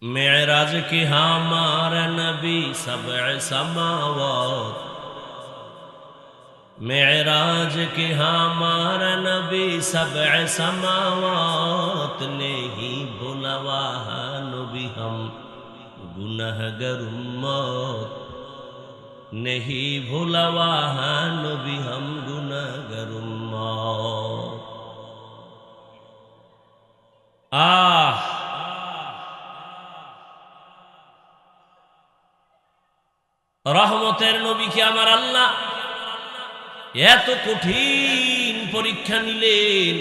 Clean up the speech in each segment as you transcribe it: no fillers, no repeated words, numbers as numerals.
मेराज की हमारा नबी सबअ समावात, मेराज की हमारा नबी सबअ समावात, नहीं भुलवा नबी हम गुनहगार उम्मत, नहीं भुलवा नबी हम गुनहगार उम्मत। রহমতের নবীকে আমার আল্লাহ এত কঠিন পরীক্ষা নিলেন,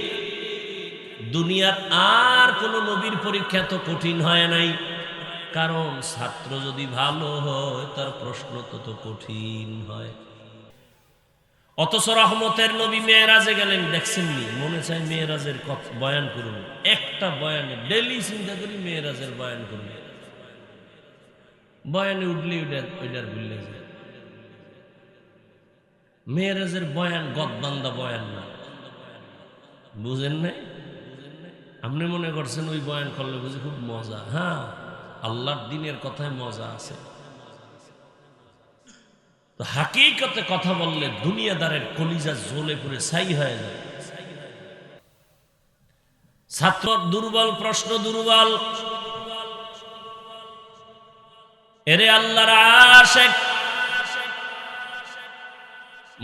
দুনিয়ার আর কোন নবীর পরীক্ষা তো কঠিন হয় নাই। কারণ ছাত্র যদি ভালো হয় তার প্রশ্ন তো কঠিন হয়। অথচ রহমতের নবী মেরাজে গেলেন, দেখছেননি? মনে চায় মেরাজের বয়ান করুন, একটা বয়ানে ডেলি চিন্তা করি মেরাজের বয়ান করুন, বয়ানে উঠলে ওইটার ভুলে যায়। মেরাজের বয়ান গদবান্দা বয়ান না, বুঝেন নাই? আপনি মনে করছেন ওই বয়ান করলে বুঝি খুব মজা? হ্যাঁ, আল্লাহর দিনের কথায় মজা আছে। তো হাকিকতে কথা বললে দুনিয়াদারের কলিজা জ্বলে পুড়ে ছাই হয়ে যায়। ছাত্র দুর্বল, প্রশ্ন দুর্বল। এরে আল্লাহর আশিক,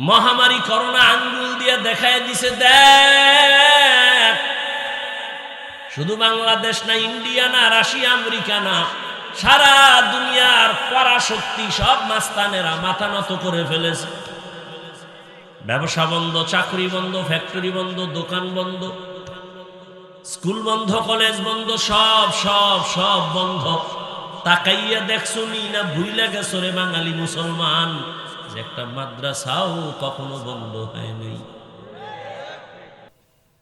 মহামারী করোনা আঙ্গুল দিয়ে দেখায় দিছে, দেখ শুধু বাংলাদেশ না, ইন্ডিয়া না, রাশিয়া, আমেরিকা না, সারা দুনিয়ার পরাশক্তি সব মাস্তানেরা মাথা নত করে ফেলেছে। ব্যবসা বন্ধ, চাকরি বন্ধ, ফ্যাক্টরি বন্ধ, দোকান বন্ধ, স্কুল বন্ধ, কলেজ বন্ধ, সব সব সব বন্ধ। তাকাইয়া দেখছনি না ভুইলা গেছো রে বাঙালি মুসলমান, যে একটা মাদ্রাসাও কখনো বন্ধ হয়নি।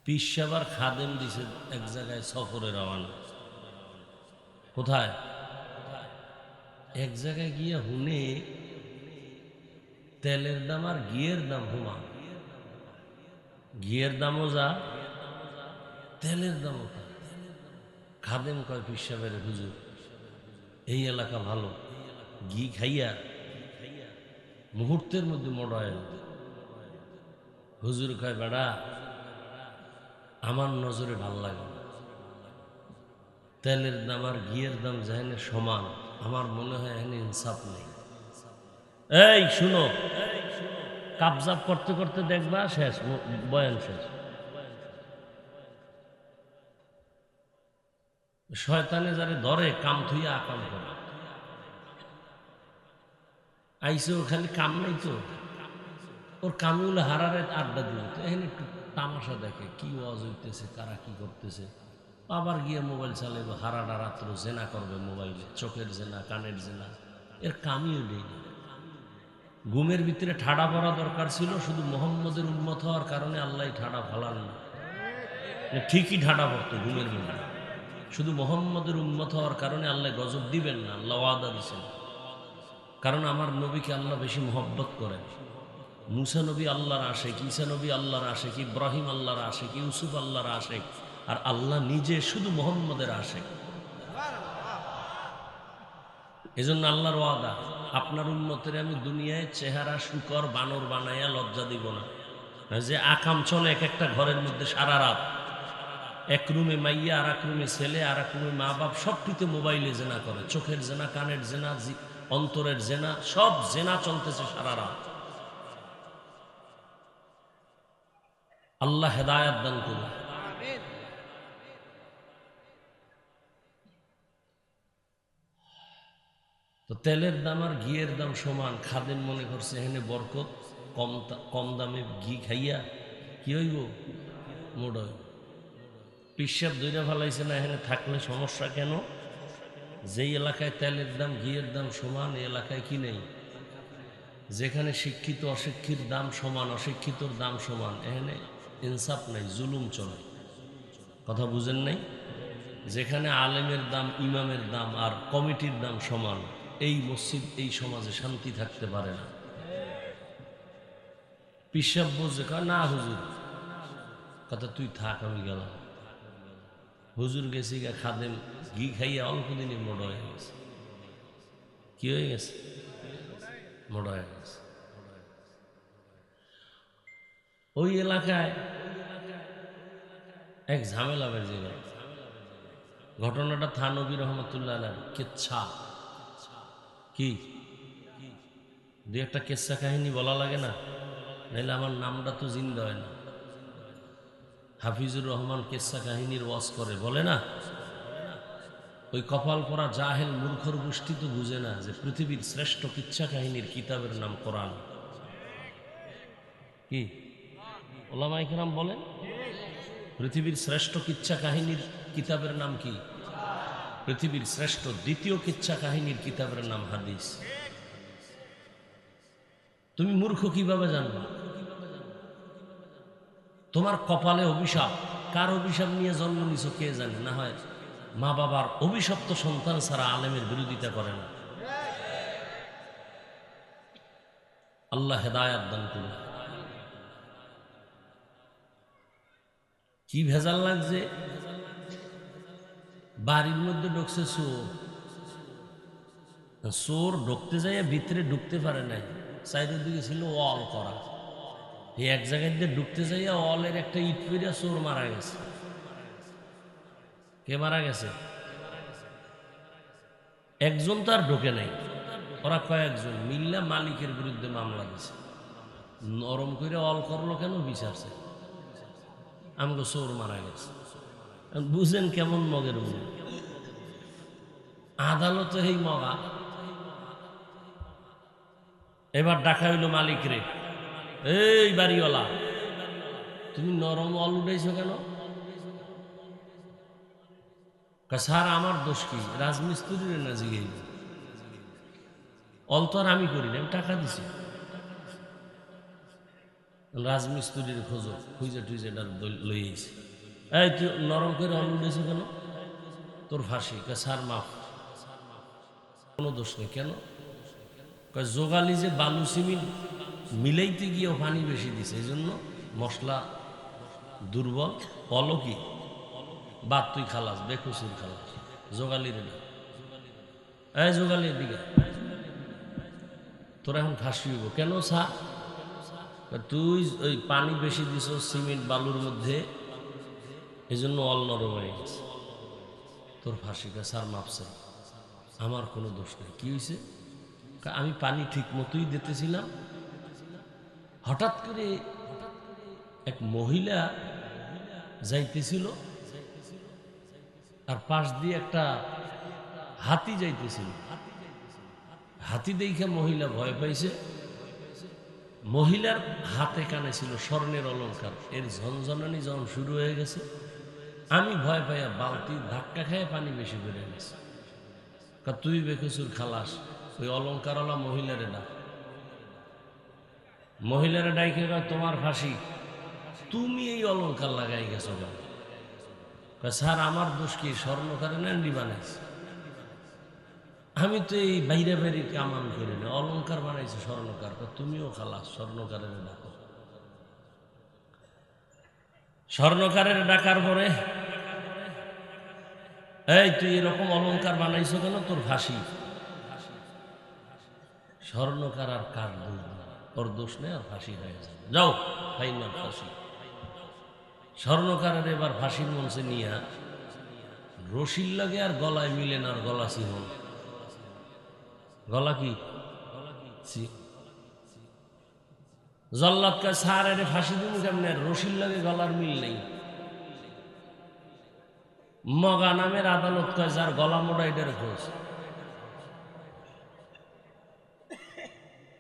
পিসাবার খাদেম দিছে এক জায়গায় সফরে রওনা। কোথায়? এক জায়গায় গিয়া হুনে তেলের দাম আর ঘিয়ের দাম হুমা, ঘিয়ের দামও যা, তেলের দামও তা। খাদেম কয় পিসাবের, হুজুর এই এলাকা ভালো, ঘি খাইয়া মুহূর্তের মধ্যে মোড়ায়। হুজুর কয়, বেড়া আমার নজরে ভাল লাগে না, তেলের দাম আর ঘিয়ের দাম যেখানে সমান, আমার মনে হয় এখানে ইনসাফ নেই। এই শুনো, কাবজাব করতে করতে দেখবা শেষ, বয়ান শেষ। শয়তানে যারে ধরে কাম থুইয়া আকাম করে। আইসে ওর খালি কাম নাই তো, ওর কামগুলো হারারে আড্ডা দিল, তো এখানে একটু তামাশা দেখে কি ওয়াজ হইতেছে, কারা কি করতেছে। আবার গিয়ে মোবাইল চালাইব, হারাটা রাত্র জেনা করবে মোবাইলে, চোখের জেনা, কানের জেনা, এর কামই নেই। ঘুমের ভিতরে ঠাডা পড়া দরকার ছিল, শুধু মোহাম্মদের উন্মত হওয়ার কারণে আল্লাহ ঠাডা ফালান না, ঠিকই ঠাডা পড়তো ঘুমের ভিতরে, শুধু মোহাম্মদের উন্মত হওয়ার কারণে আল্লাহ গজব দিবেন না, আল্লাহ ওয়াদা দিছেন। কারণ আমার নবীকে আল্লাহ বেশি মহব্বত করেন। মুসা নবী আল্লাহর আশেক, ঈসা নবী আল্লাহর আশেক, ইব্রাহিম আল্লাহর আশেক, ইউসুফ আল্লাহর আশেক, আর আল্লাহ নিজে শুধু মোহাম্মদের আশেক। এজন্য আল্লাহর ওয়াদা, আপনার উম্মতের আমি দুনিয়ায় চেহারা শুকর বানর বানাইয়া লজ্জা দিব না। যে আকাম চলে এক একটা ঘরের মধ্যে সারা রাত, এক রুমে মাইয়া, আর এক রুমে ছেলে, আর এক রুমে মা বাপ, সবটিতে মোবাইলে জেনা করে, চোখের জেনা, কানের জেনা, অন্তরের জেনা, সব জেনা চলতেছে সারা রাত। আল্লাহ হেদায়াত দান করুন। তো তেলের দাম আর ঘিয়ের দাম সমান, খাদেম মনে করছে এখানে বরকত, কম দামে ঘি খাইয়া কি হইব, মোড় হইব। পিসাব দইরা ফেলাইছে না, এখানে থাকলে সমস্যা কেন? যেই এলাকায় তেলের দাম ঘিয়ের দাম সমান, এই এলাকায় কি নেই? যেখানে শিক্ষিত অশিক্ষিত দাম সমান, অশিক্ষিতর দাম সমান, এখানে ইনসাফ নাই, জুলুম চলে। কথা বুঝেন নাই? যেখানে আলেমের দাম, ইমামের দাম আর কমিটির দাম সমান, এই মসজিদ, এই সমাজে শান্তি থাকতে পারে না। পিসাব বুঝে কয়, না হুজুর, কথা তুই থাক, আমি গেলাম। হুজুর গেছি গা খাদেম ঘি খাইয়া অল্প দিনে মোটা হয়ে গেছে। কি হয়ে গেছে? মোটা হয়ে গেছে। ওই এলাকায় এক ঝামেলা বেজে গেল। ঘটনাটা থানবী রহমতুল্লাহ আলাইহি কেচ্ছা। কি দু একটা কেচ্ছা কাহিনী বলা লাগে না, নাইলে আমার নামটা তো জিন্দা হয় না। হাফিজুর রহমান কেচ্ছা কাহিনীর ওয়াজ করে, বলে না, ওই কপাল পরা জাহেল মূর্খর গোষ্ঠী তো বুঝে না যে পৃথিবীর শ্রেষ্ঠ কিচ্ছা কাহিনীর কিতাবের নাম কোরআন। কি ওলামায়ে কেরাম বলেন? পৃথিবীর শ্রেষ্ঠ কিচ্ছা কাহিনীর কিতাবের নাম কি? পৃথিবীর শ্রেষ্ঠ দ্বিতীয় কিচ্ছা কাহিনীর কিতাবের নাম হাদিস। তুমি মূর্খ কিভাবে জানবা? তোমার কপালে অভিশাপ, কার অভিশাপ নিয়ে জন্ম নিছো কে জানে। না হয় মা বাবার অভিশপ্ত সন্তান ছাড়া আলেমের বিরোধিতা করে না। আল্লাহ হেদায়াত দান করুন। কি ভেজাল লাগছে, বাড়ির মধ্যে ঢুকছে চোর। চোর ঢুকতে যাইয়া ভিতরে ঢুকতে পারে নাই, সাইডের দিকে ছিল ওয়াল করা। এই এক জায়গায় দিয়ে ঢুকতে যাইয়া ওয়ালের একটা ইট ফিরিয়া চোর মারা গেছে। কে মারা গেছে? একজন তো আর ঢোকে নাই, ওরা কয়েকজন মিল্লা মালিকের বিরুদ্ধে মামলা দিছে। নরম করে অল করলো কেন? বিচারছে আমগো চোর মারা গেছে। বুঝেন কেমন মগের মনে? আদালতে এই মগা। এবার ডাকা হইল মালিক রে, এই বাড়িওয়ালা, তুমি নরম অল উঠাইছো কেন? স্যার আমার দোষ কি? রাজমিস্ত্রির না জিগে অল তো আর আমি করি না, আমি টাকা দিছি। রাজমিস্ত্রির খোঁজো, খুঁজে টুইজে লইয়েছি। এই তুই নরম করে অল উঠেছো কেন? তোর ফাঁসি। স্যার মাফ, কোনো দোষ নেই। কেন? জোগালি যে বালু সিমেন্ট মিলাইতে গিয়েও পানি বেশি দিছে, এই জন্য মশলা দুর্বল। অলো কি বাদ, তুই খালাস, বেকুসুর খালাস। জোগালির না, এই জোগালির দিকে তোর এখন ফাঁসি হইব। কেন স্যার? তুই ওই পানি বেশি দিছ সিমেন্ট বালুর মধ্যে, এই জন্য অল নরম হয়ে গেছে, তোর ফাঁসি। স্যার মাপছে, আমার কোনো দোষ নেই। কি হয়েছে? আমি পানি ঠিক মতোই দিতেছিলাম, হঠাৎ করে এক মহিলা যাইতেছিল, আর পাশ দিয়ে একটা হাতি যাইতেছিল। হাতি দেখে মহিলা ভয় পাইছে। মহিলার হাতে কানে ছিল স্বর্ণের অলংকার। এর ঝনঝনানি যখন শুরু হয়ে গেছে, আমি ভয় পাইয়া বালতি ধাক্কা খেয়ে পানি বেশি বেড়ে গেছে। তুই বেকসুর খালাস, ওই অলংকারওয়ালা মহিলারে ডাক। মহিলারে ডাইকে কয় তোমার ফাঁসি, তুমি এই অলংকার লাগাই গেছো কেন? স্যার আমার দোষ কি? স্বর্ণকারে ন্যান্ডি বানাইছে, আমি তো এই বাইরে বাইরে কামান করি না, অলংকার বানাইছে স্বর্ণকার। তুমিও খালাস, স্বর্ণকারের ডাকো। স্বর্ণকারের ডাকার পরে, এই তুই এরকম অলংকার বানাইছো কেন? তোর ফাঁসি। স্বর্ণকার আর কার দোষ? ওর দোষ নেই, আর ফাঁসি হয়ে যায়। যাও ফাইনাল ফাঁসি। স্বর্ণকারের এবার ফাঁসির মঞ্চে নিয়ে রশির লাগে আর গলায় মিলে না, আর গলা ছিল গলা কি জল্লাদ কা সার এর ফাঁসি দিব কেমনে? রশির লাগে গলার মিল নেই। মগা নামের আদালত কয় যার গলা মোটা এটার খোঁজ।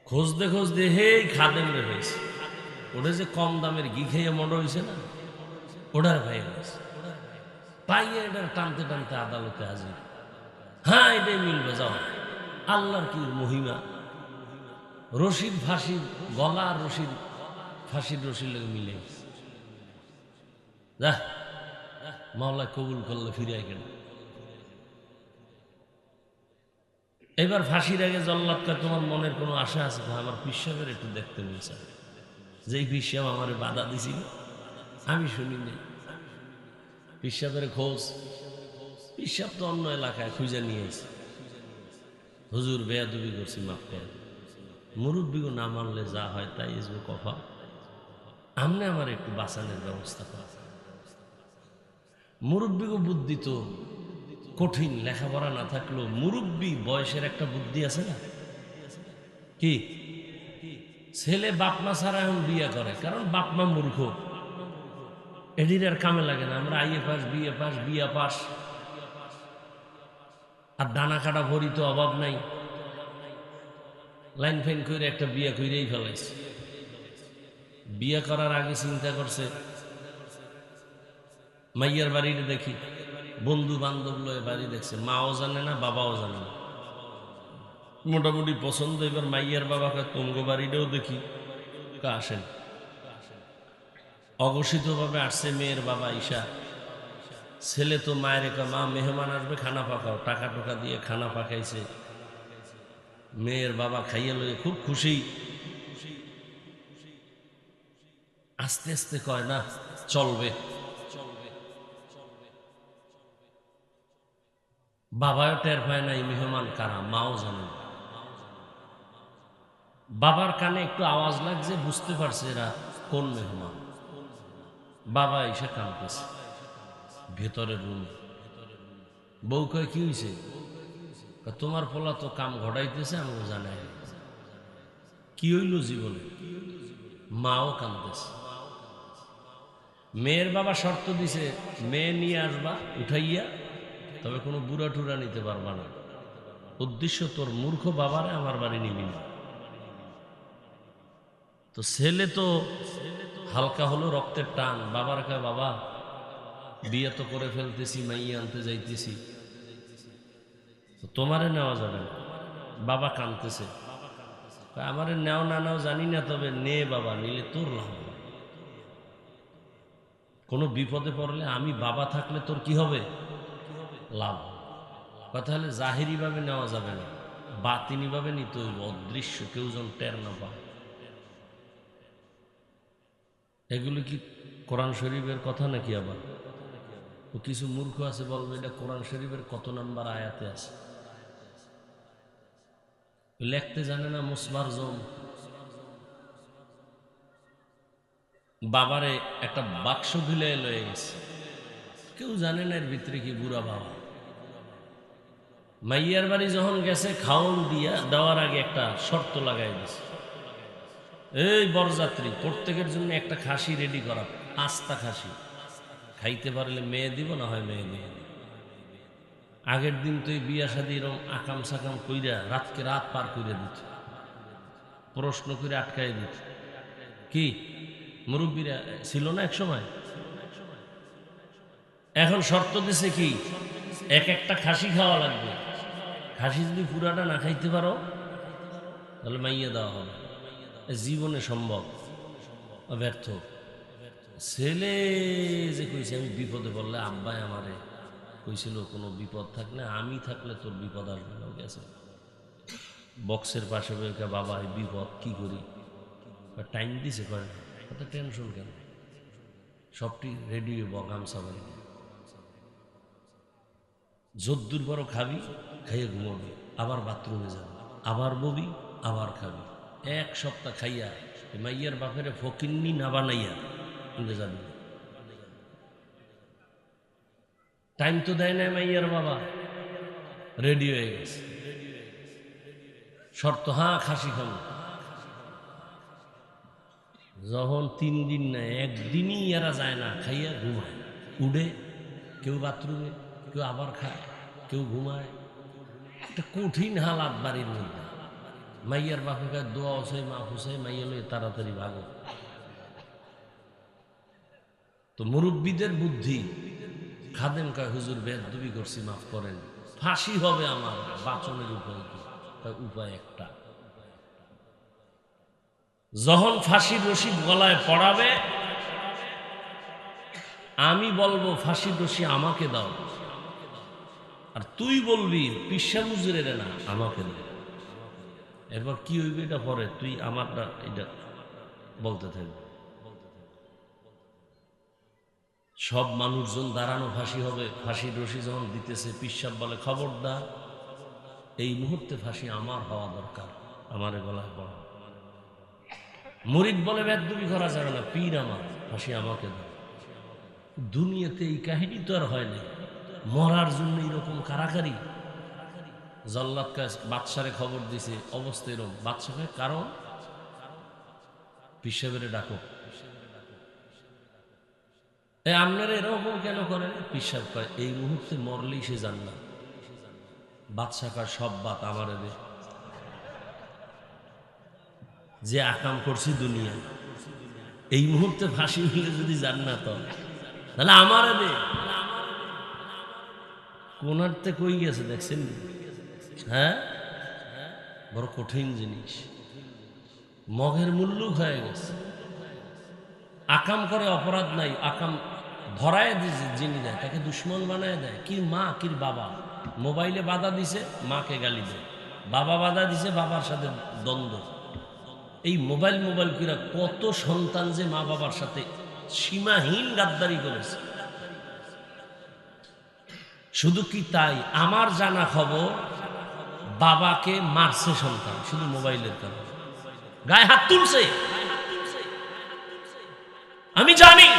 খুঁজতে খুঁজতে হে খাদেম রে হয়েছে। ওটা যে কম দামের ঘি খেয়ে মোটা হয়েছে না, ওটার ভাই হয়েছে। পাইয়ে এটার টানতে টানতে আদালতে হাজির। হ্যাঁ এটাই মিলবে, যাও। আল্লাহর কি মহিমা! রশিদ ফাঁসির গলা, রশিদ ফাঁসির রশির লাগে মিলে যা, মাওলা কবুল করলে ফিরে কেন। এবার ফাঁসির আগে জল্লাদ কয় তোমার মনের কোনো আশা আছে? আমার পিসাবের একটু দেখতে বলছে, যেই পিসাব আমার বাধা দিছিল আমি শুনি নাই। পিসাবের খোঁজ, পিসাব তো অন্য এলাকায় খুঁজে নিয়ে এসে হুজুর বেয়াদবি করছি মাফ করে। মুরব্বীও না মানলে যা হয় তাই ইসবে কফা, আমনে আমার একটু বাঁচানোর ব্যবস্থা করা। মুরব্বীকে বুদ্ধি তো কঠিন, লেখাপড়া না থাকলেও মুরব্বী বয়সের একটা বুদ্ধি আছে না? কি ছেলে বাপমা ছাড়া এখন বিয়ে করে, কারণ বাপমা মূর্খ, এটির আর কামে লাগে না। আমরা আইএ পাস, বিএ পাস, বিয়া পাস, আর ডানা কাটা ভরি তো অভাব নাই, লাইন ফাইন করে একটা বিয়ে করেই ফেলাইছে। বিয়ে করার আগে চিন্তা করছে মাইয়ার বাড়িটা দেখি, বন্ধু বান্ধব লয়ে বাড়ি দেখছে, মাও জানে না বাবাও জানে না, মোটামুটি পছন্দ। এবার মাইয়ার বাবাকে তঙ্গ বাড়িটাও দেখি, আসেন। অঘোষিতভাবে আসছে মেয়ের বাবা ঈশা। ছেলে তো মায়ের একা, মা মেহমান আসবে খানা পাকাও, টাকা টোকা দিয়ে খানা পাকাইছে। মেয়ের বাবা খাইয়ে লয়ে খুব খুশি। আস্তে আস্তে কয় না চলবে। বাবাও টের পায় না এই মেহমান কারা, মাও জানে না। বাবার কানে একটু আওয়াজ লাগছে, বুঝতে পারছে এরা কোন মেহমান। বাবা এসে কাঁদতেছে ভেতরের রুমে। বউ কয় কি হয়েছে? তোমার পোলা তো কাম ঘটাইতেছে, আমাকে জানাই কি হইল জীবনে। মাও কাঁদতেছে। মেয়ের বাবা শর্ত দিছে, মেয়ে নিয়ে আসবা উঠাইয়া, তবে কোনো বুড়া টুরা নিতে পারবা না। উদ্দেশ্য তোর মূর্খ বাবারে আমার বাড়ি নিবি না। তো ছেলে তো হালকা হলো রক্তের টান, বাবার কয় বাবা বিয়ে তো করে ফেলতেছি, মাইয়া আনতে যাইতেছি, তোমারে নেওয়া যাবে না। বাবা কাঁদতেছে, আমারে নেও না নাও জানি না, তবে নে বাবা, নিলে তোর লাভ হবে। কোনো বিপদে পড়লে আমি বাবা থাকলে তোর কি হবে? লাভ। কথা হলে জাহিরি ভাবে নেওয়া যাবে না, বাতিনি ভাবে নিতে হইব, অদৃশ্য কেউ যেন টের না পায়। এগুলো কি কোরআন শরীফের কথা নাকি? আবার ও কিছু মূর্খ আছে বলবে এটা কোরআন শরীফের কত নাম্বার আয়াতে আছে, লিখতে জানে না। মুসমার জম বাবারে একটা বাক্স ঢুলে লয়ে গেছে, কেউ জানে না এর ভিতরে কি। বুড়া বাবা মাইয়ার বাড়ি যখন গেছে, খাওন দিয়া দেওয়ার আগে একটা শর্ত লাগাই দিছে, এই বরযাত্রী প্রত্যেকের জন্য একটা খাসি রেডি করা, আস্তা খাসি, খাইতে পারলে মেয়ে দিব, না হয় মেয়ে দিব। আগের দিন তো এই বিয়া শাদী এরকম আকাম সাকাম কইরা রাতকে রাত পার করে দিত, প্রশ্ন করে আটকাই দিত। কি মুরব্বীরা ছিল না এক সময়? এখন শর্ত দিছে কি, এক একটা খাসি খাওয়া লাগবে। খাসি যদি পুরাটা না খাইতে পারো তাহলে মাইয়া দেওয়া হবে। জীবনে সম্ভব, ব্যর্থ। ছেলে যে কইছে আমি বিপদে পড়লে, আব্বাই আমারে কইছিল কোনো বিপদ থাকলে, আমি থাকলে তোর বিপদ আসবে না। গেছে বক্সের পাশে বইকা, বাবা এই বিপদ কি করি? টাইম দিছে, কয় কত টেনশন কেন, সবটি রেডি হইব, গামছা বাড়ি যদ্দূর বড় খাবি, খাইয়ে ঘুমাবি, আবার বাথরুমে যাবি, আবার ববি, আবার খাবি। এক সপ্তাহ খাইয়া মাইয়ার বাপের ফকিন্নি না বানাইয়া কিন্তু যাবি। টাইম তো দেয় না মাইয়ার বাবা, রেডি হয়ে গেছে। শর্ত, হ্যাঁ খাসি খাবো। যখন 3 দিন না, একদিনই এরা যায় না, খাইয়া ঘুমায়, উঠে কেউ বাথরুমে, কেউ আবার খায়, কেউ ঘুমায়। একটা কঠিন হালাত বাড়ির মধ্যে। মাইয়ার বাপে কায় দোয়া হসাই মা হুসাই, মাইয়া লই তাড়াতাড়ি ভাগো। তো মুরব্বীদের বুদ্ধি, খাদেম কয় হুজুর বেয়াদবি করছি মাফ করেন, ফাঁসি হবে আমার, বাঁচনের উপায় কি? উপায় একটা, যখন ফাঁসির রশি গলায় পড়াবে আমি বলবো ফাঁসির রশি আমাকে দাও, আর তুই বলবি পিসা হুজুরের না, আমাকে দাও। এরপর কি হইবে এটা পরে, তুই আমারটা এটা বলতে থাকবি। সব মানুষজন দাঁড়ানো ফাঁসি হবে, ফাঁসির রশি যখন দিতেছে পিসাব বলে খবরদার, এই মুহূর্তে ফাঁসি আমার হওয়া দরকার, আমারে গলায় পড়া। মুরিদ বলে বেদবি করা যাবে না, পীর আমার, ফাঁসি আমাকে দাও। দুনিয়াতে এই কাহিনী তো আর হয় না, মরার জন্য এরকম কারাকারি। জল্লাদ বাদশারে খবর দিছে অবস্থা এরকম, বাদশা কারণ পিসাবেরে ডাকো। আপনারা এরকম কেন করেন? পিসাব কয় এই মুহূর্তে মরলেই সে জান না। বাদশা কয় সব বাত আমার দে, যে আকাম করছি দুনিয়া, এই মুহূর্তে ফাঁসি হইলে যদি জান না তো তাহলে আমার দে। কোনারতে কই গেছে দেখছেন? হ্যাঁ, বড় কঠিন জিনিস, মগের মুল্লুক হয়ে গেছে। আকাম করে অপরাধ নাই, আকাম ধরায় যিনি দেয় তাকে দুশ্মন বানায় দেয়। কি মা কি বাবা, মোবাইলে বাধা দিছে মাকে গালি দেয়, বাবা বাধা দিছে বাবার সাথে দ্বন্দ্ব। এই মোবাইল করে কত সন্তান যে মা বাবার সাথে সীমাহীন গাদ্দারি করেছে। শুধু কি তাই, আমার জানা খবর বাবাকে মারছে সন্তান শুধু মোবাইলের কারণে, গায়ে হাত তুলছে, আমি জানি।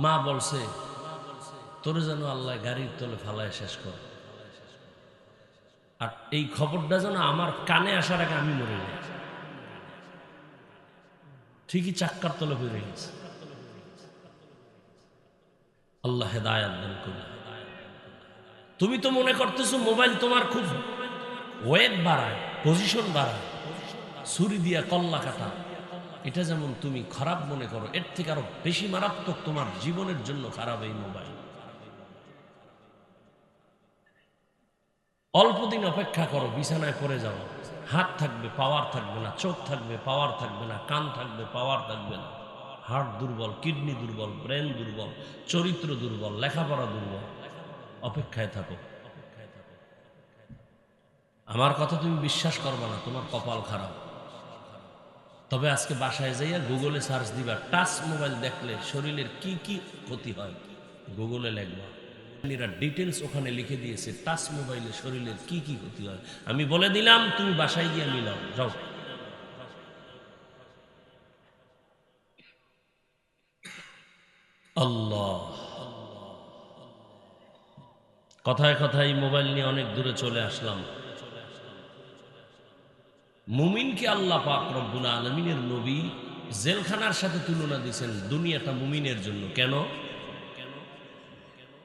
মা বলছে তোরে যেন আল্লাহ গাড়ির তলে ফালায় শেষ কর, আর এই খবরটা যেন আমার কানে আসার আগে আমি মরে যাই। ঠিকই চাক্কার তলে হয়ে গেছে। আল্লাহ হেদায়েত দান করুন। তুমি তো মনে করতেছো মোবাইল তোমার খুব ওয়েট বাড়ায়, পজিশন বাড়ায়, ছুরি দিয়া কল্লা কাটা, এটা যেমন তুমি খারাপ মনে করো, এর থেকে আরো বেশি মারাত্মক তোমার জীবনের জন্য খারাপ এই মোবাইল। অল্প দিন অপেক্ষা করো, বিছানায় পড়ে যাও, হাত থাকবে পাওয়ার থাকবে না, চোখ থাকবে পাওয়ার থাকবে না, কান থাকবে পাওয়ার থাকবে না, হার্ট দুর্বল, কিডনি দুর্বল, ব্রেন দুর্বল, চরিত্র দুর্বল, লেখাপড়া দুর্বল। অপেক্ষায় থাকো। আমার কথা তুমি বিশ্বাস করবা না, তোমার কপাল খারাপ। তবে আজকে বাসায় যাইয়া গুগলে সার্চ দিবা, টাচ মোবাইল দেখলে শরীরের কি কি ক্ষতি হয়, গুগলে লিখবা, ডিটেলস ওখানে লিখে দিয়েছে টাচ মোবাইলে শরীরের কি কি ক্ষতি হয়। আমি বলে দিলাম, তুমি বাসায় গিয়ে মিলাও, যাও। আল্লাহ, কথায় কথায় মোবাইল নিয়ে অনেক দূরে চলে আসলাম। মুমিনকে আল্লাহ পাক রব্বুল আলামিনের নবী জেলখানার সাথে তুলনা দিয়েছেন, দুনিয়াটা মুমিনের জন্য। কেন?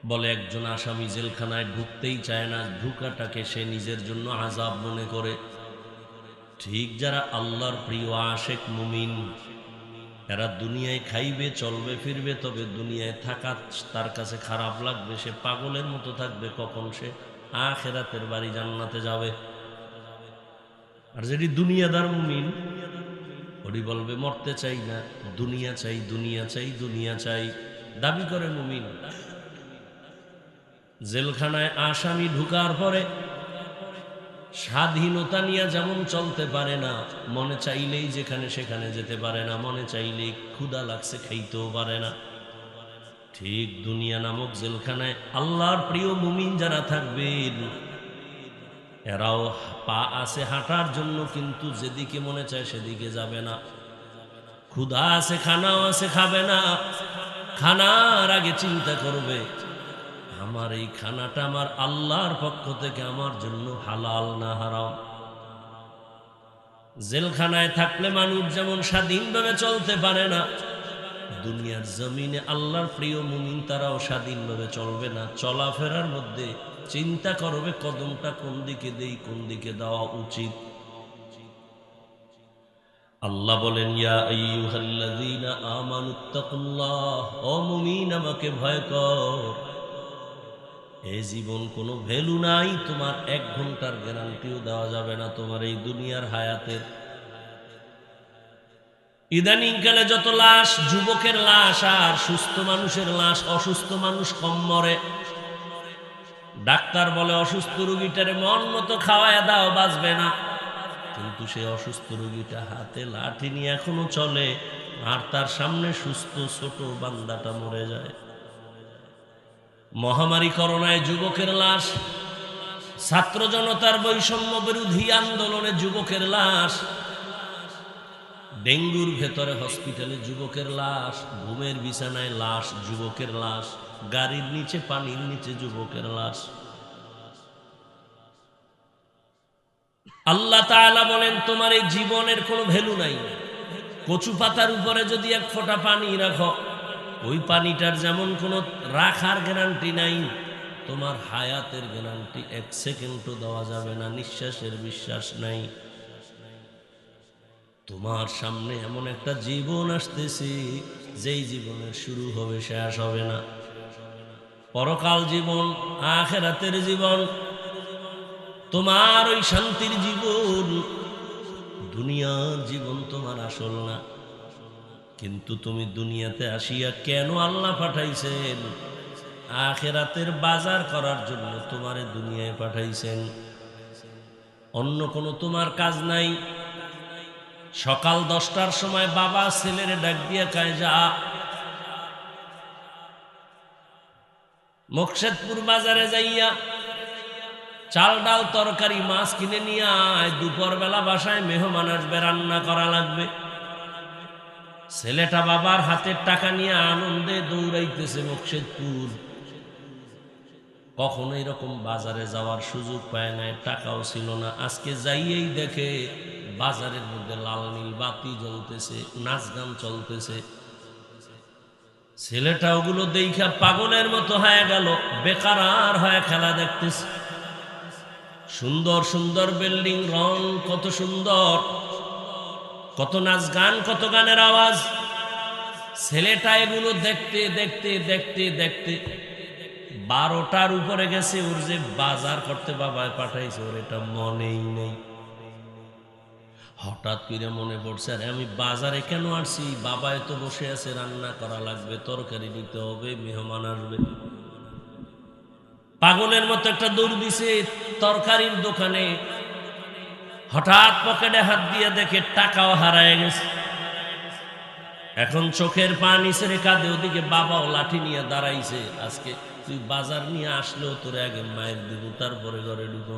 বলে একজন আসামি জেলখানায় ঢুকতেই চায় না, ঢুকাটাকে সে নিজের জন্য আযাব মনে করে। ঠিক যারা আল্লাহর প্রিয় আশেক মুমিন, এরা দুনিয়ায় খাইবে চলবে ফিরবে, তবে দুনিয়ায় থাকা তার কাছে খারাপ লাগবে, সে পাগলের মতো থাকবে কখন সে আখিরাতের বাড়ি জান্নাতে যাবে। আর যেটি দুনিয়াদার মুমিন, ওটি বলবে মরতে চাই না, দুনিয়া চাই, দুনিয়া চাই, দুনিয়া চাই, দাবি করে মুমিন। জেলখানায় আসামি ঢুকার পরে স্বাধীনতা নিয়ে যেমন চলতে পারে না, মনে চাইলেই যেখানে সেখানে যেতে পারে না, মনে চাইলেই ক্ষুধা লাগছে খাইতেও পারে না, ঠিক দুনিয়া নামক জেলখানায় আল্লাহর প্রিয় মুমিন যারা থাকবেন, এরাও পা আছে হাঁটার জন্য, কিন্তু যেদিকে মনে চায় সেদিকে যাবে না। ক্ষুধা আছে, খানাও আছে, খাবে না। খানার আগে চিন্তা করবে, আমার এই খানাটা আমার আল্লাহর পক্ষ থেকে আমার জন্য হালাল না হারাম। জেলখানায় থাকলে মানুষ যেমন স্বাধীনভাবে চলতে পারে না, দুনিয়ার জমিনে আল্লাহর প্রিয় মুমিন তারাও স্বাধীনভাবে চলবে না। চলাফেরার মধ্যে চিন্তা করবে কদমটা কোন দিকে দেই, কোন দিকে দেওয়া উচিত। আল্লাহ বলেন, ইয়া আইয়ুহাল্লাযীনা আমানুত্তাকুল্লাহ, ও মুমিন আমাকে ভয় কর। এই জীবন কোনো ভ্যালু নাই, তোমার 1 ঘন্টার গ্যারান্টিও দেওয়া যাবে না তোমার এই দুনিয়ার হায়াতের। ইদানিংকালে যত লাশ, যুবকের লাশ আর সুস্থ মানুষের লাশ, অসুস্থ মানুষ কম মরে। ডাক্তার বলে অসুস্থ রোগীটারে মন মতো খাওয়ায় দাও, বাঁচবে না। কিন্তু সে অসুস্থ রোগীটা হাতে লাঠি নিয়ে এখনো চলে, আর তার সামনে সুস্থ ছোট বান্দাটা মরে যায়। মহামারী করোনায় যুবকের লাশ, ছাত্র জনতার বৈষম্য বিরোধী আন্দোলনে যুবকের লাশ, ডেঙ্গুর ভেতরে হসপিটালে যুবকের লাশ, ঘুমের বিছানায় লাশ, যুবকের লাশ, গাড়ির নিচে পানির নিচে যুবকের লাশ। আল্লাহ তাআলা বলেন তোমার এই জীবনের কোনো ভ্যালু নাই। কচু পাতার উপরে যদি এক ফোঁটা পানি রাখো, ওই পানিটার যেমন কোনো রাখার গ্যারান্টি নাই, তোমার হায়াতের গ্যারান্টি 1 সেকেন্ডও দেওয়া যাবে না, নিঃশ্বাসের বিশ্বাস নাই। তোমার সামনে এমন একটা জীবন আসতেছে, যেই জীবনের শুরু হবে শেষ হবে না। পরকাল জীবন, আখিরাতের জীবন, তোমার ওই শান্তির জীবন। দুনিয়ার জীবন তোমার আসল না। কিন্তু তুমি দুনিয়াতে আসিয়া কেন আল্লাহ পাঠাইছেন? আখিরাতের বাজার করার জন্য তোমারে দুনিয়ায় পাঠাইছেন। অন্য কোনো তোমার কাজ নাই। সকাল 10টার সময় বাবা ছেলেরে ডাক দিয়া কয়, যা মোকশেদপুর বাজারে যাইয়া চাল ডাল তরকারি মাছ কিনে নিয়ে আয়, দুপুরবেলা বাসায় মেহমান আসবে, রান্না করা লাগবে। ছেলেটা বাবার হাতের টাকা নিয়ে আনন্দে দৌড়াইতেছে মোকশেদপুর। কখনো এরকম বাজারে যাওয়ার সুযোগ পায় নাই, টাকাও ছিল না। আজকে যাইয়েই দেখে বাজারের মধ্যে লাল নীল বাতি জ্বলতেছে, নাচ গান চলতেছে। ছেলেটা ওগুলো দেখা পাগলের মতো হয়ে গেল, বেকার হয়ে খেলা দেখতেছে। সুন্দর সুন্দর বিল্ডিং, রং কত সুন্দর, কত নাচ গান, কত গানের আওয়াজ। ছেলেটা এগুলো দেখতে দেখতে দেখতে দেখতে 12টার উপরে গেছে। ওর যে বাজার করতে বাবায় পাঠাইছে, ওর এটা মনেই নেই। হঠাৎ করে মনে পড়ছে, আরে আমি বাজারে কেন আসছি? বাবায় তো বসে আছে, রান্না করা লাগবে, তরকারি নিতে হবে, মেহমান আসবে। পাগলের মতো একটা দৌড় দিছে তরকারির দোকানে। হঠাৎ পকেটে হাত দিয়ে দেখে টাকাও হারায় গেছে। এখন চোখের পানি ছেড়ে কাঁদে। ওদিকে বাবাও লাঠি নিয়ে দাঁড়াইছে, আজকে তুই বাজার নিয়ে আসলেও তোর আগে মায়ের দিব, তারপরে ঘরে ঢুকবো।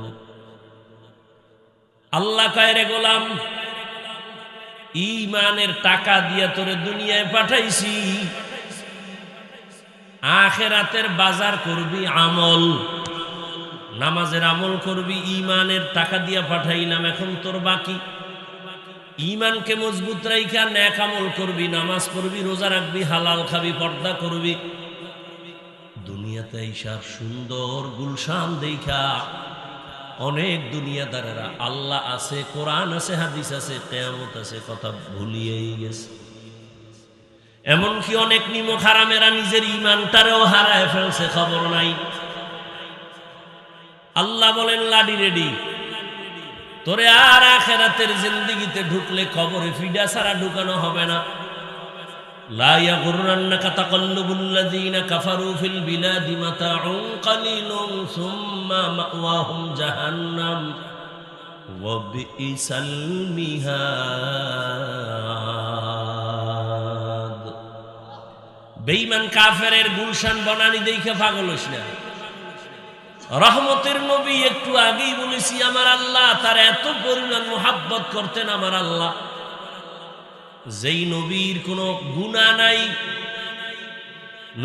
আল্লাহ কয়, রে গোলাম, ঈমানের টাকা দিয়ে তোরে দুনিয়ায় পাঠাইছি, আখিরাতের বাজার করবি আমল, নামাজের আমল করবি, ঈমানের টাকা দিয়ে পাঠাইলাম। এখন তোর বাকি ঈমানকে মজবুত রাইখা নেক আমল করবি, নামাজ পড়বি, রোজা রাখবি, হালাল খাবি, পর্দা করবি। দুনিয়াতে ঈশার সুন্দর গুলশান দেখা অনেক দুনিয়াদারেরা আল্লাহ আছে, কোরআন আছে, হাদিস আছে, কিয়ামত আছে কথা ভুলিয়েই গেছে। এমনকি অনেক নিমক হারামেরা নিজের ঈমানটারেও হারায় ফেলছে, খবর নাই। আল্লাহ বলেন, লাডি রেডি, তোরে আর আখিরাতের জিন্দেগিতে ঢুকলে কবরে ফিডা ছাড়া ঢুকানো হবে না। লা ইয়াগুররান্নাকা তাকাল্লুবুল্লাযীনা কাফারু ফিল বিলাদি মাতাউন কালিলুন সুম্মা মাওয়াহুম জাহান্নাম ওয়া বিইসাল মিহাদ। বেঈমান কাফেরের গুলশান বনানি দেখে পাগল হইস না। রহমতের নবী একটু আগেই বলেছি, আমার আল্লাহ তার এত পরিমাণ মুহাব্বত করতেন। আমার আল্লাহ, যেই নবীর কোনো গুনাহ নাই,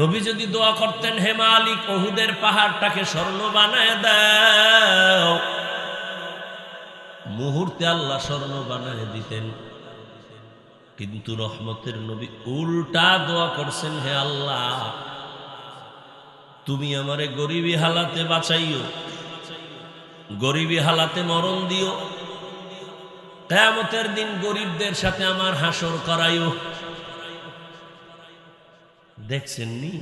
নবী যদি দোয়া করতেন, হে মালিক উহুদের পাহাড়টাকে স্বর্ণ বানায় দাও, মুহূর্তে আল্লাহ স্বর্ণ বানায় দিতেন। কিন্তু রহমতের নবী উল্টা দোয়া করছেন, হে আল্লাহ তুমি আমারে গরিবী হালাতে বাঁচাইও, গরিবী হালাতে মরণ দিও, কিয়ামতের দিন গরিবদের সাথে আমার হাসর করাইও। দেখছেন নি,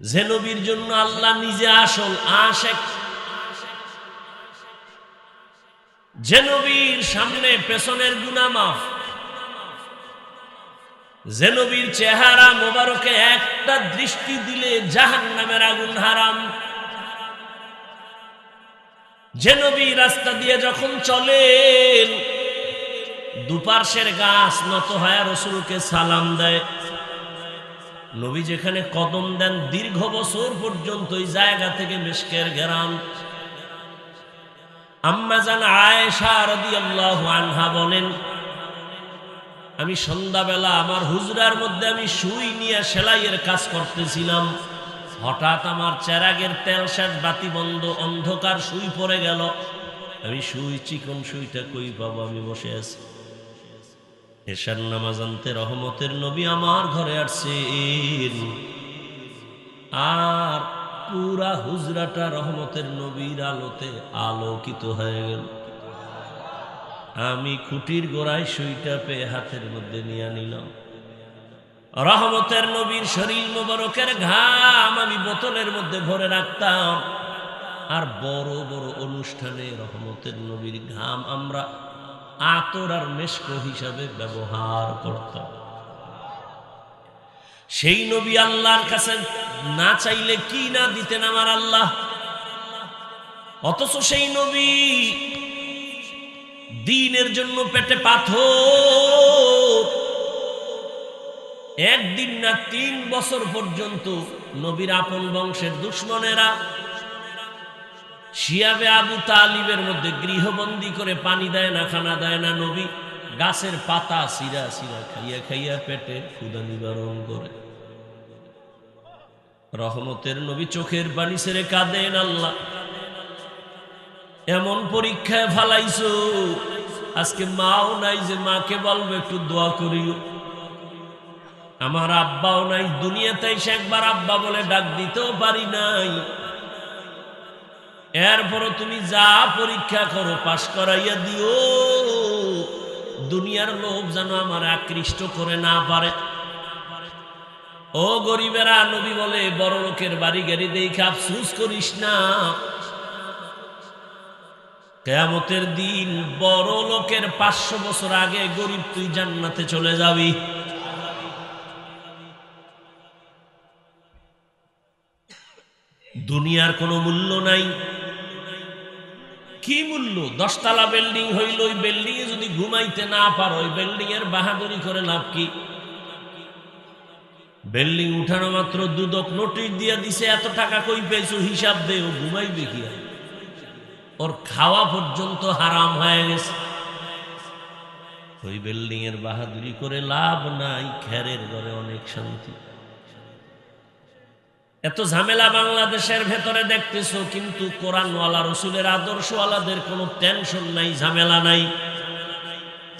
যে নবীর জন্য আল্লাহ নিজে আসল আশিক, যে নবীর সামনে পেছনের গুনাহ মাফ, যে নবীর চেহারা মোবারকে একটা দৃষ্টি দিলে জাহান্নামের আগুন হারাম, যে নবী রাস্তা দিয়ে যখন চলেন দুপার্শ্বের গাছ নত হয়ে রাসূলকে সালাম দেয়। নবী যেখানে কদম দেন দীর্ঘ বছর পর্যন্ত ওই জায়গা থেকে মিশকের ঘেরান। আম্মা জান আয়েশা রাদিয়াল্লাহু আনহা বলেন, আমি সন্ধ্যাবেলা আমার হুজরার মধ্যে আমি সুই নিয়ে সেলাইয়ের কাজ করতেছিলাম। হঠাৎ আমার চেরাগের তেল শেষ, বাতি বন্ধ, অন্ধকার, সুই পড়ে গেল। আমি সুই, চিকন সুইটা কই পাবো? আমি বসে আছি। এশার নামাজ আনতে রহমতের নবী আমার ঘরে আসছেন, আর পুরা হুজরাটা রহমতের নবীর আলোতে আলোকিত হয়ে গেল। আমি খুঁটির গোড়ায় সুইটা পেয়ে হাতের মধ্যে নিয়ে নিলাম। রহমতের নবীর শরীর মোবারকের ঘাম আমি বোতলের মধ্যে ভরে রাখতাম, আর বড় বড় অনুষ্ঠানে রহমতের নবীর ঘাম আমরা আতর আর মেশক হিসাবে ব্যবহার করতাম। সেই নবী আল্লাহর কাছে না চাইলে কি না দিতেন আমার আল্লাহ, অথচ সেই নবী দ্বীনের জন্য পেটে পাথর। একদিন না 3 বছর পর্যন্ত নবীর আপন বংশের দুশমনেরা শিয়াবে আবু তালিবের মধ্যে গৃহবন্দী করে পানি দেয় না, খানা দেয় না। নবী গাছের পাতা সিরা সিরা খাইয়া খাইয়া পেটে ক্ষুধা নিবারণ করে। রহমতের নবী চোখের পানি ছেড়ে কাঁদেন, আল্লাহ এমন পরীক্ষায় ফালাইছো, আজকে মাও নাই যে মাকে বলবো একটু দোয়া করিও। আমার আব্বাও নাই, দুনিয়াতে এসে একবার আব্বা বলে ডাক দিতেও পারি নাই। এরপরও তুমি যা পরীক্ষা করো পাশ করাইয়া দিও, দুনিয়ার লোভ যেন আমার আকৃষ্ট করে না পারে। ও গরিবেরা, নবী বলে বড় লোকের বাড়ি গাড়ি দেখে আফসোস করিস না, কিয়ামতের দিন বড় লোকের 500 বছর আগে গরিব তুই জান্নাতে চলে যাবি। দুনিয়ার কোনো মূল্য নাই। কি মূল্য? 10 তলা বিল্ডিং হইল, ওই বিল্ডিং এ যদি ঘুমাইতে না পারো, ওই বিল্ডিং এর বাহাদুরি করে লাভ কি? বিল্ডিং উঠানো মাত্র দুদক নোটিশ দিয়ে দিছে, এত টাকা কই পেয়েছো হিসাব দে। ও ঘুমাইবে কি? ওর খাওয়া পর্যন্ত হারাম হয়ে গেছে। ওই বিল্ডিং এর বাহাদুরি করে লাভ নাই, খেরের ঘরে অনেক শান্তি। এত ঝামেলা বাংলাদেশের ভেতরে দেখতেছো, কিন্তু কোরআনওয়ালা রসুলের আদর্শওয়ালাদের কোনো টেনশন নাই, ঝামেলা নাই।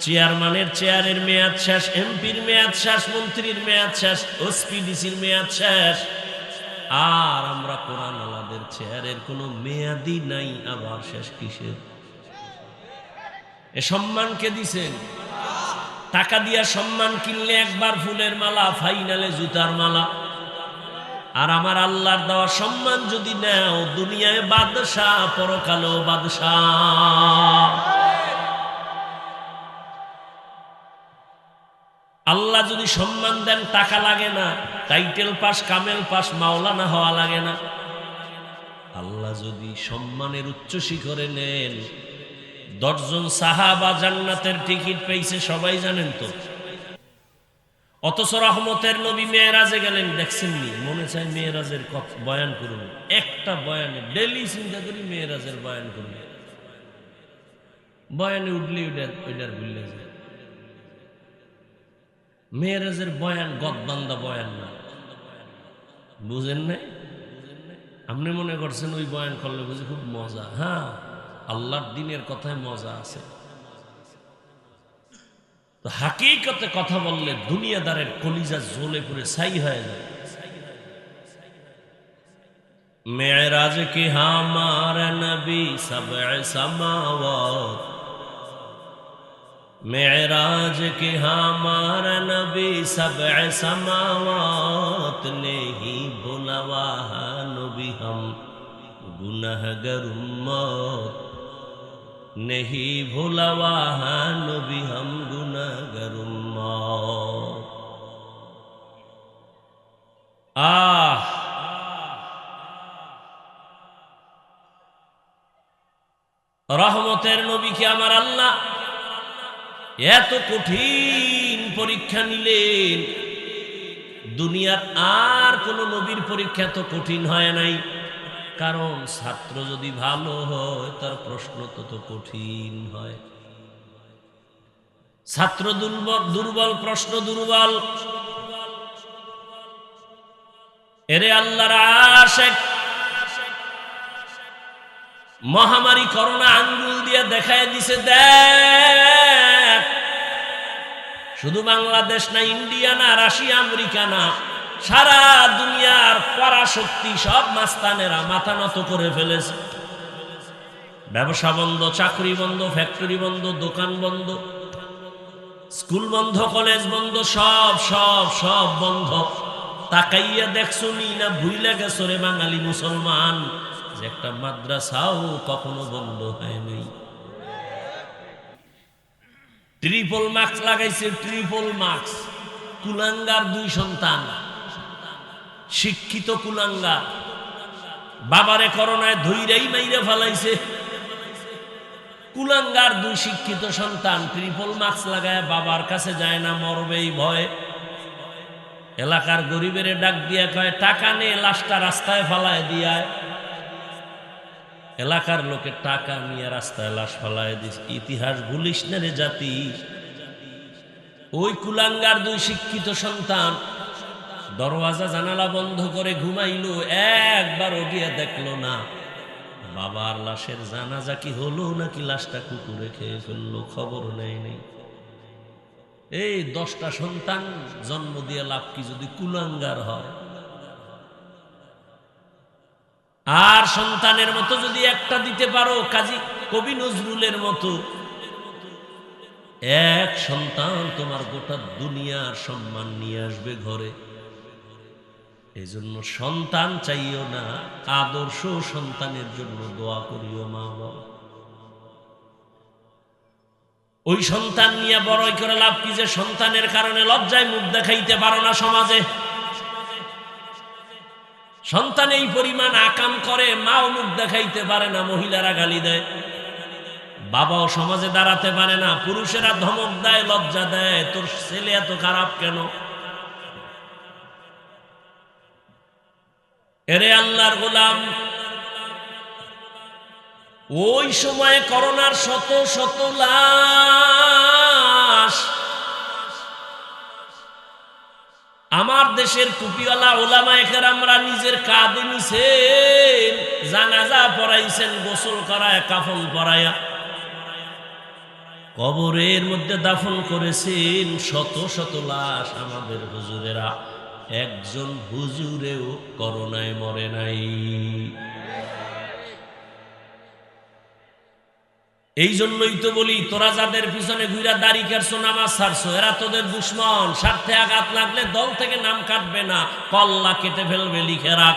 চেয়ারম্যানের চেয়ারের মেয়াদ শেষ, এমপির মেয়াদ শেষ, মন্ত্রীর মেয়াদ শেষ, ওসপিডিসির মেয়াদ শেষ, আর আমরা কোরআনওয়ালাদের চেয়ারের কোনো মেয়াদই নাই। আবার শেষ কিসের? এ সম্মান কে দিছেন? টাকা দিয়া সম্মান কিনলে একবার ফুলের মালা, ফাইনালে জুতার মালা। আর আমার আল্লাহর দেওয়া সম্মান যদি নেও, দুনিয়ায় বাদশাহ, পরকালেও বাদশাহ। আল্লাহ যদি সম্মান দেন টাকা লাগে না, টাইটেল পাস, কামেল পাস, মাওলানা হওয়া লাগে না। আল্লাহ যদি সম্মানের উচ্চ শিখরে নেন, 10 জন সাহাবা জান্নাতের টিকিট পেয়েছে, সবাই জানেন তো। অথচ রহমতের নবী মেয়েরাজে গেলেন, দেখছেননি? মনে চায় মেয়েরাজের বয়ান করুন, একটা বয়ানে ডেলি চিন্তা করি মেয়েরাজের বয়ান করুন। বয়ানে উঠলে ওইটার ভুললে যায়। মেয়েরাজের বয়ান গদবান্দা বয়ান না, বুঝেন নাই? আপনি মনে করছেন ওই বয়ান করলে বুঝি খুব মজা? হ্যাঁ, আল্লাহর দিনের কথায় মজা আছে। তো হাকিকতে কথা বললে দুনিয়াদারের কলিজা জ্বলে পুড়ে ছাই হয়ে যায়। মেরাজ কি হামার নবী সবএ সামাওয়াত, मेराज के हमारा नबी सबअ समावात, नहीं भुलवा नबी हम गुनहगार उम्मत, नहीं भुलवा नबी हम गुनहगार उम्मत। आह, রহমতের নবীকে আমার আল্লাহ এত কঠিন পরীক্ষা নিলেন, দুনিয়ার আর কোন নবীর পরীক্ষা তো কঠিন হয় নাই। কারণ ছাত্র যদি ভালো হয় তার প্রশ্ন তত কঠিন হয়। ছাত্র দুর্বল, প্রশ্ন দুর্বল। এরে আল্লাহর আশিক, মহামারী করোনা আঙ্গুল দিয়ে দেখায় দিছে, দেখ শুধু বাংলাদেশ না, ইন্ডিয়া না, রাশিয়া, আমেরিকা না, সারা দুনিয়ার পরাশক্তি সব মাস্তানেরা মাথা নত করে ফেলেছে। ব্যবসা বন্ধ, চাকরি বন্ধ, ফ্যাক্টরি বন্ধ, দোকান বন্ধ, স্কুল বন্ধ, কলেজ বন্ধ, সব সব সব বন্ধ। তাকাইয়া দেখছো নি না ভুইলা গেছো রে বাঙালি মুসলমান যে একটা মাদ্রাসাও কখনো বন্ধ হয়নি। ট্রিপল মার্কস লাগাইছে, ট্রিপল মার্কস। কুলাঙ্গার দুই সন্তান, শিক্ষিত কুলাঙ্গার, বাবারে করোনায় ধইরাই মাইরে ফেলাইছে। কুলাঙ্গার দুই শিক্ষিত সন্তান ট্রিপল মার্কস লাগায় বাবার কাছে যায় না, মরবেই ভয়। এলাকার গরিবের ডাক দিয়া কয় টাকা নে, লাশটা রাস্তায় ফালায় দিয়ায়। এলাকার লোকের টাকা নিয়ে রাস্তায় লাশ ফালায় দিস। ইতিহাস ভুলিস না রে জাতি। ওই কুলাঙ্গার দুই শিক্ষিত সন্তান দরওয়াজা জানালা বন্ধ করে ঘুমাইলো, একবারও গিয়ে দেখলো না বাবার লাশের জানাজা কি হলো নাকি লাশটা কুকুরে খেয়ে ফেললো, খবর নেই নেই। এই 10টা সন্তান জন্ম দিয়ে লাভ কি যদি কুলাঙ্গার হয়? আর সন্তানের মতো যদি একটা দিতে পারো, কাজী কবি নজরুলের মতো, এক সন্তান তোমার গোটা দুনিয়ার সম্মান নিয়ে আসবে ঘরে। এই জন্য সন্তান চাইও না, আদর্শ সন্তানের জন্য দোয়া করিও মা বাবা। ওই সন্তান নিয়ে বড়ই করে লাভ কি যে সন্তানের কারণে লজ্জায় মুখ দেখাইতে পারো না সমাজে। সন্তান এই পরিমাণ আকাম করে, মাও মুখ দেখাইতে পারে না, মহিলারা গালি দেয়, বাবাও সমাজে দাঁড়াতে পারে না, পুরুষেরা ধমক দেয়, লজ্জা দেয়, তোর ছেলে এত খারাপ কেন? এরে আল্লাহর গোলাম, ওই সময়ে করোনার শত শত লাশ আমার দেশের টুপিওয়ালা ওলামায়ে কেরামরা নিজের কাঁধে নিছেন, জানাজা পড়াইছেন, গোসল করায়, কাফন পরায়া কবরের মধ্যে দাফন করেছেন শত শত লাশ। আমাদের হুজুরেরা, একজন হুজুরেও করোনায় মরে নাই। এই জন্যই তো বলি, তোরা যাদের পিছনে ঘুরা দাড়ি কাটছো, নামাজ ছাড়ছো, এরা তোদের দুশ্মন। স্বার্থে আঘাত লাগলে দল থেকে নাম কাটবে না, কল্লা কেটে ফেলবে, লিখে রাখ।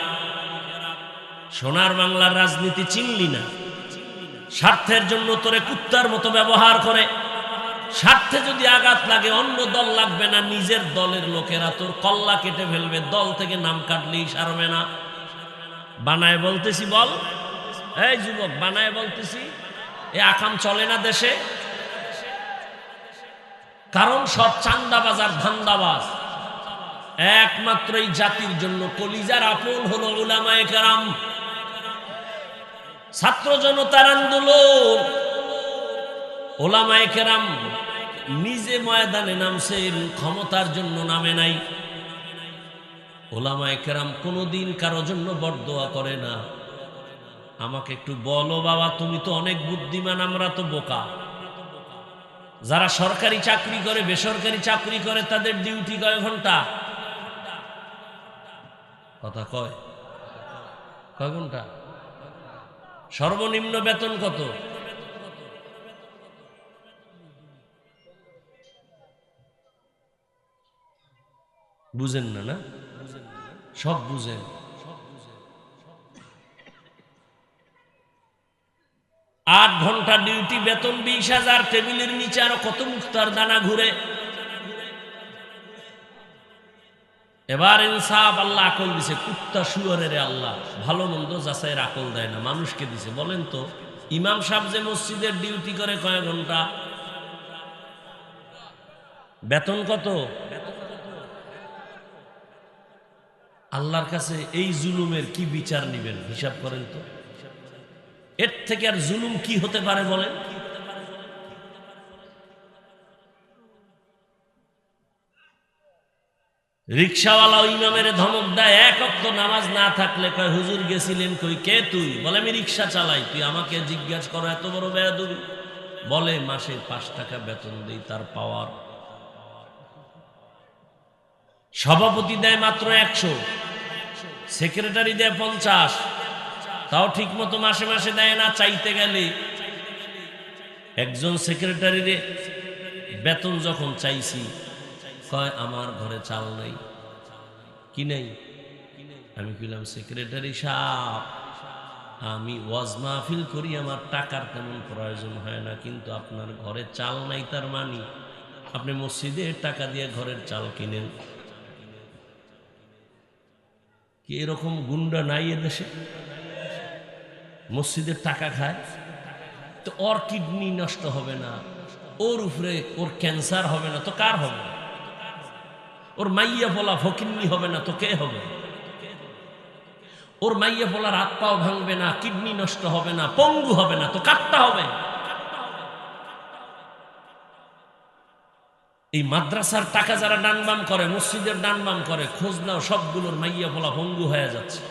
সোনার বাংলার রাজনীতি চিনলি না, স্বার্থের জন্য তোরে কুত্তার মতো ব্যবহার করে। স্বার্থে যদি আঘাত লাগে অন্য দল লাগবে না, নিজের দলের লোকেরা তোর কল্লা কেটে ফেলবে, দল থেকে নাম কাটলেই সারবে না। বানায় বলতেছি বল, এই যুবক বানায় বলতেছি, এ আকাম চলে না দেশে। কারণ সব চান্দাবাজ আর ধান্দাবাজ। একমাত্র এই জাতির জন্য কলিজার আপন হলো উলামায়ে কেরাম। ছাত্র জনতার আন্দোলন, উলামায়ে কেরাম নিজে ময়দানে নামছেন, ক্ষমতার জন্য নামে নাই। উলামায়ে কেরাম কোনোদিন কারো জন্য বরদোয়া করে না। আমাকে একটু বলো বাবা, তুমি তো অনেক বুদ্ধিমান, আমরা তো বোকা। যারা সরকারি চাকরি করে, বেসরকারি চাকরি করে, তাদের ডিউটি কয় ঘন্টা? কথা কয় ঘন্টা? সর্বনিম্ন বেতন কত? বুঝেন না? না সব বুঝেন। 8 ঘন্টা ডিউটি, বেতন 20,000, টেবিলের নিচে আরো কত মুক্তার দানা ঘুরে। এবার ইনসাফ, আল্লাহ আকল দিছে, কুত্তা শুয়োরের আল্লাহ ভালো মন্দ যাচাইয়ের আকল দেয় না, মানুষকে দিছে। বলেন তো ইমাম সাহেব যে মসজিদের ডিউটি করে কয় ঘন্টা, বেতন কত? আল্লাহর কাছে এই জুলুমের কি বিচার নিবেন হিসাব করেন তো। এর থেকে আর জুলুম কি হতে পারে বলেন? রিকশাওয়ালা ইমামের ধমক দেয়, এক ওয়াক্ত নামাজ না থাকলে কয় হুজুর গেছিলেন কই? কে তুই? বলে আমি রিকশা চালাই। তুই আমাকে জিজ্ঞাসা করো, এত বড় বেয়াদবি? বলে মাসে 5 টাকা বেতন দেই, তার পাওয়ার। সভাপতি দেয় মাত্র 100, সেক্রেটারি দেয় 50, তাও ঠিক মতো মাসে মাসে দেয় না। চাইতে গেলে একজন সেক্রেটারির বেতন যখন চাইছি, কয় আমার ঘরে চাল নাই। কি নেই? আমি কইলাম সেক্রেটারি সাহেব, আমি ওয়াজ মাহফিল করি, আমার টাকার তেমন প্রয়োজন হয় না, কিন্তু আপনার ঘরে চাল নাই, তার মানে আপনি মসজিদে টাকা দিয়ে ঘরের চাল কিনেন। কি এরকম গুন্ডা নাই এদেশে? মসজিদের টাকা খায় তো ওর কিডনি নষ্ট হবে না, ওর উপরে ওর ক্যান্সার হবে না তো কার হবে? ওর মাইয়া ফলা ফকিন্নি হবে না তো কে হবে? ওর মাইয়া ফলার হাত পাও ভাঙবে না, কিডনি নষ্ট হবে না, পঙ্গু হবে না তো কাটতে হবে? এই মাদ্রাসার টাকা যারা ডানবাম করে, মসজিদের ডানবাম করে, খোঁজ নাও, সবগুলোর মাইয়া ফলা পঙ্গু হয়ে যাচ্ছে,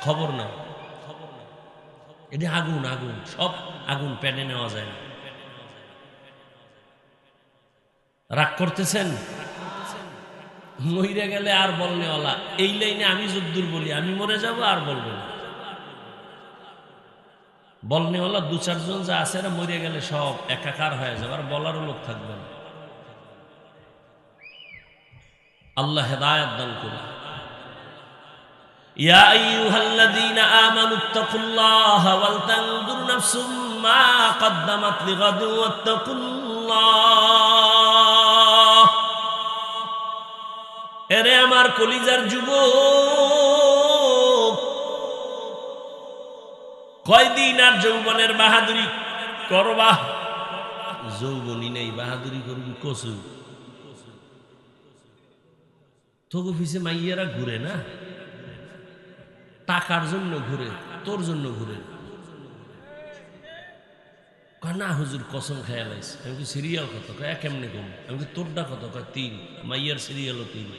খবর নাও। এটা আগুন, আগুন, সব আগুন, পেনে নেওয়া যায় না। রাগ করতেছেন? মরে গেলে আর বলনেওয়ালা, এই লাইনে আমি যদ্দুর বলি, আমি মরে যাব আর বলবো না। বলনেওয়ালা 2-4 জন যা আছে, এরা মরে গেলে সব একাকার হয়ে যাবে, আর বলারও লোক থাকবে না। আল্লাহ হেদায়েত দান করুন। ইয়া আইয়ুহাল্লাযীনা আমানুত্তাকুল্লাহা ওয়াল তানজুর নাফসুম মা কদ্দামাত লিগাদিন ওয়াত্তাকুল্লাহ। এরে আমার কলিজার যুবক, কয়দিন আর যৌবনের বাহাদুরি করবা? যৌবনই নেই, বাহাদুরি করবি কসু। তোকে পিছে মাইয়েরা ঘুরে না, টাকার জন্য ঘুরে, তোর জন্য ঘুরে। না হুজুর কসম খেয়ে লাইস। আমি কি সিরিয়াল কত? কেমনে কম? আমি কি তোরটা কত? 3। মাইয়ার সিরিয়ালও 3।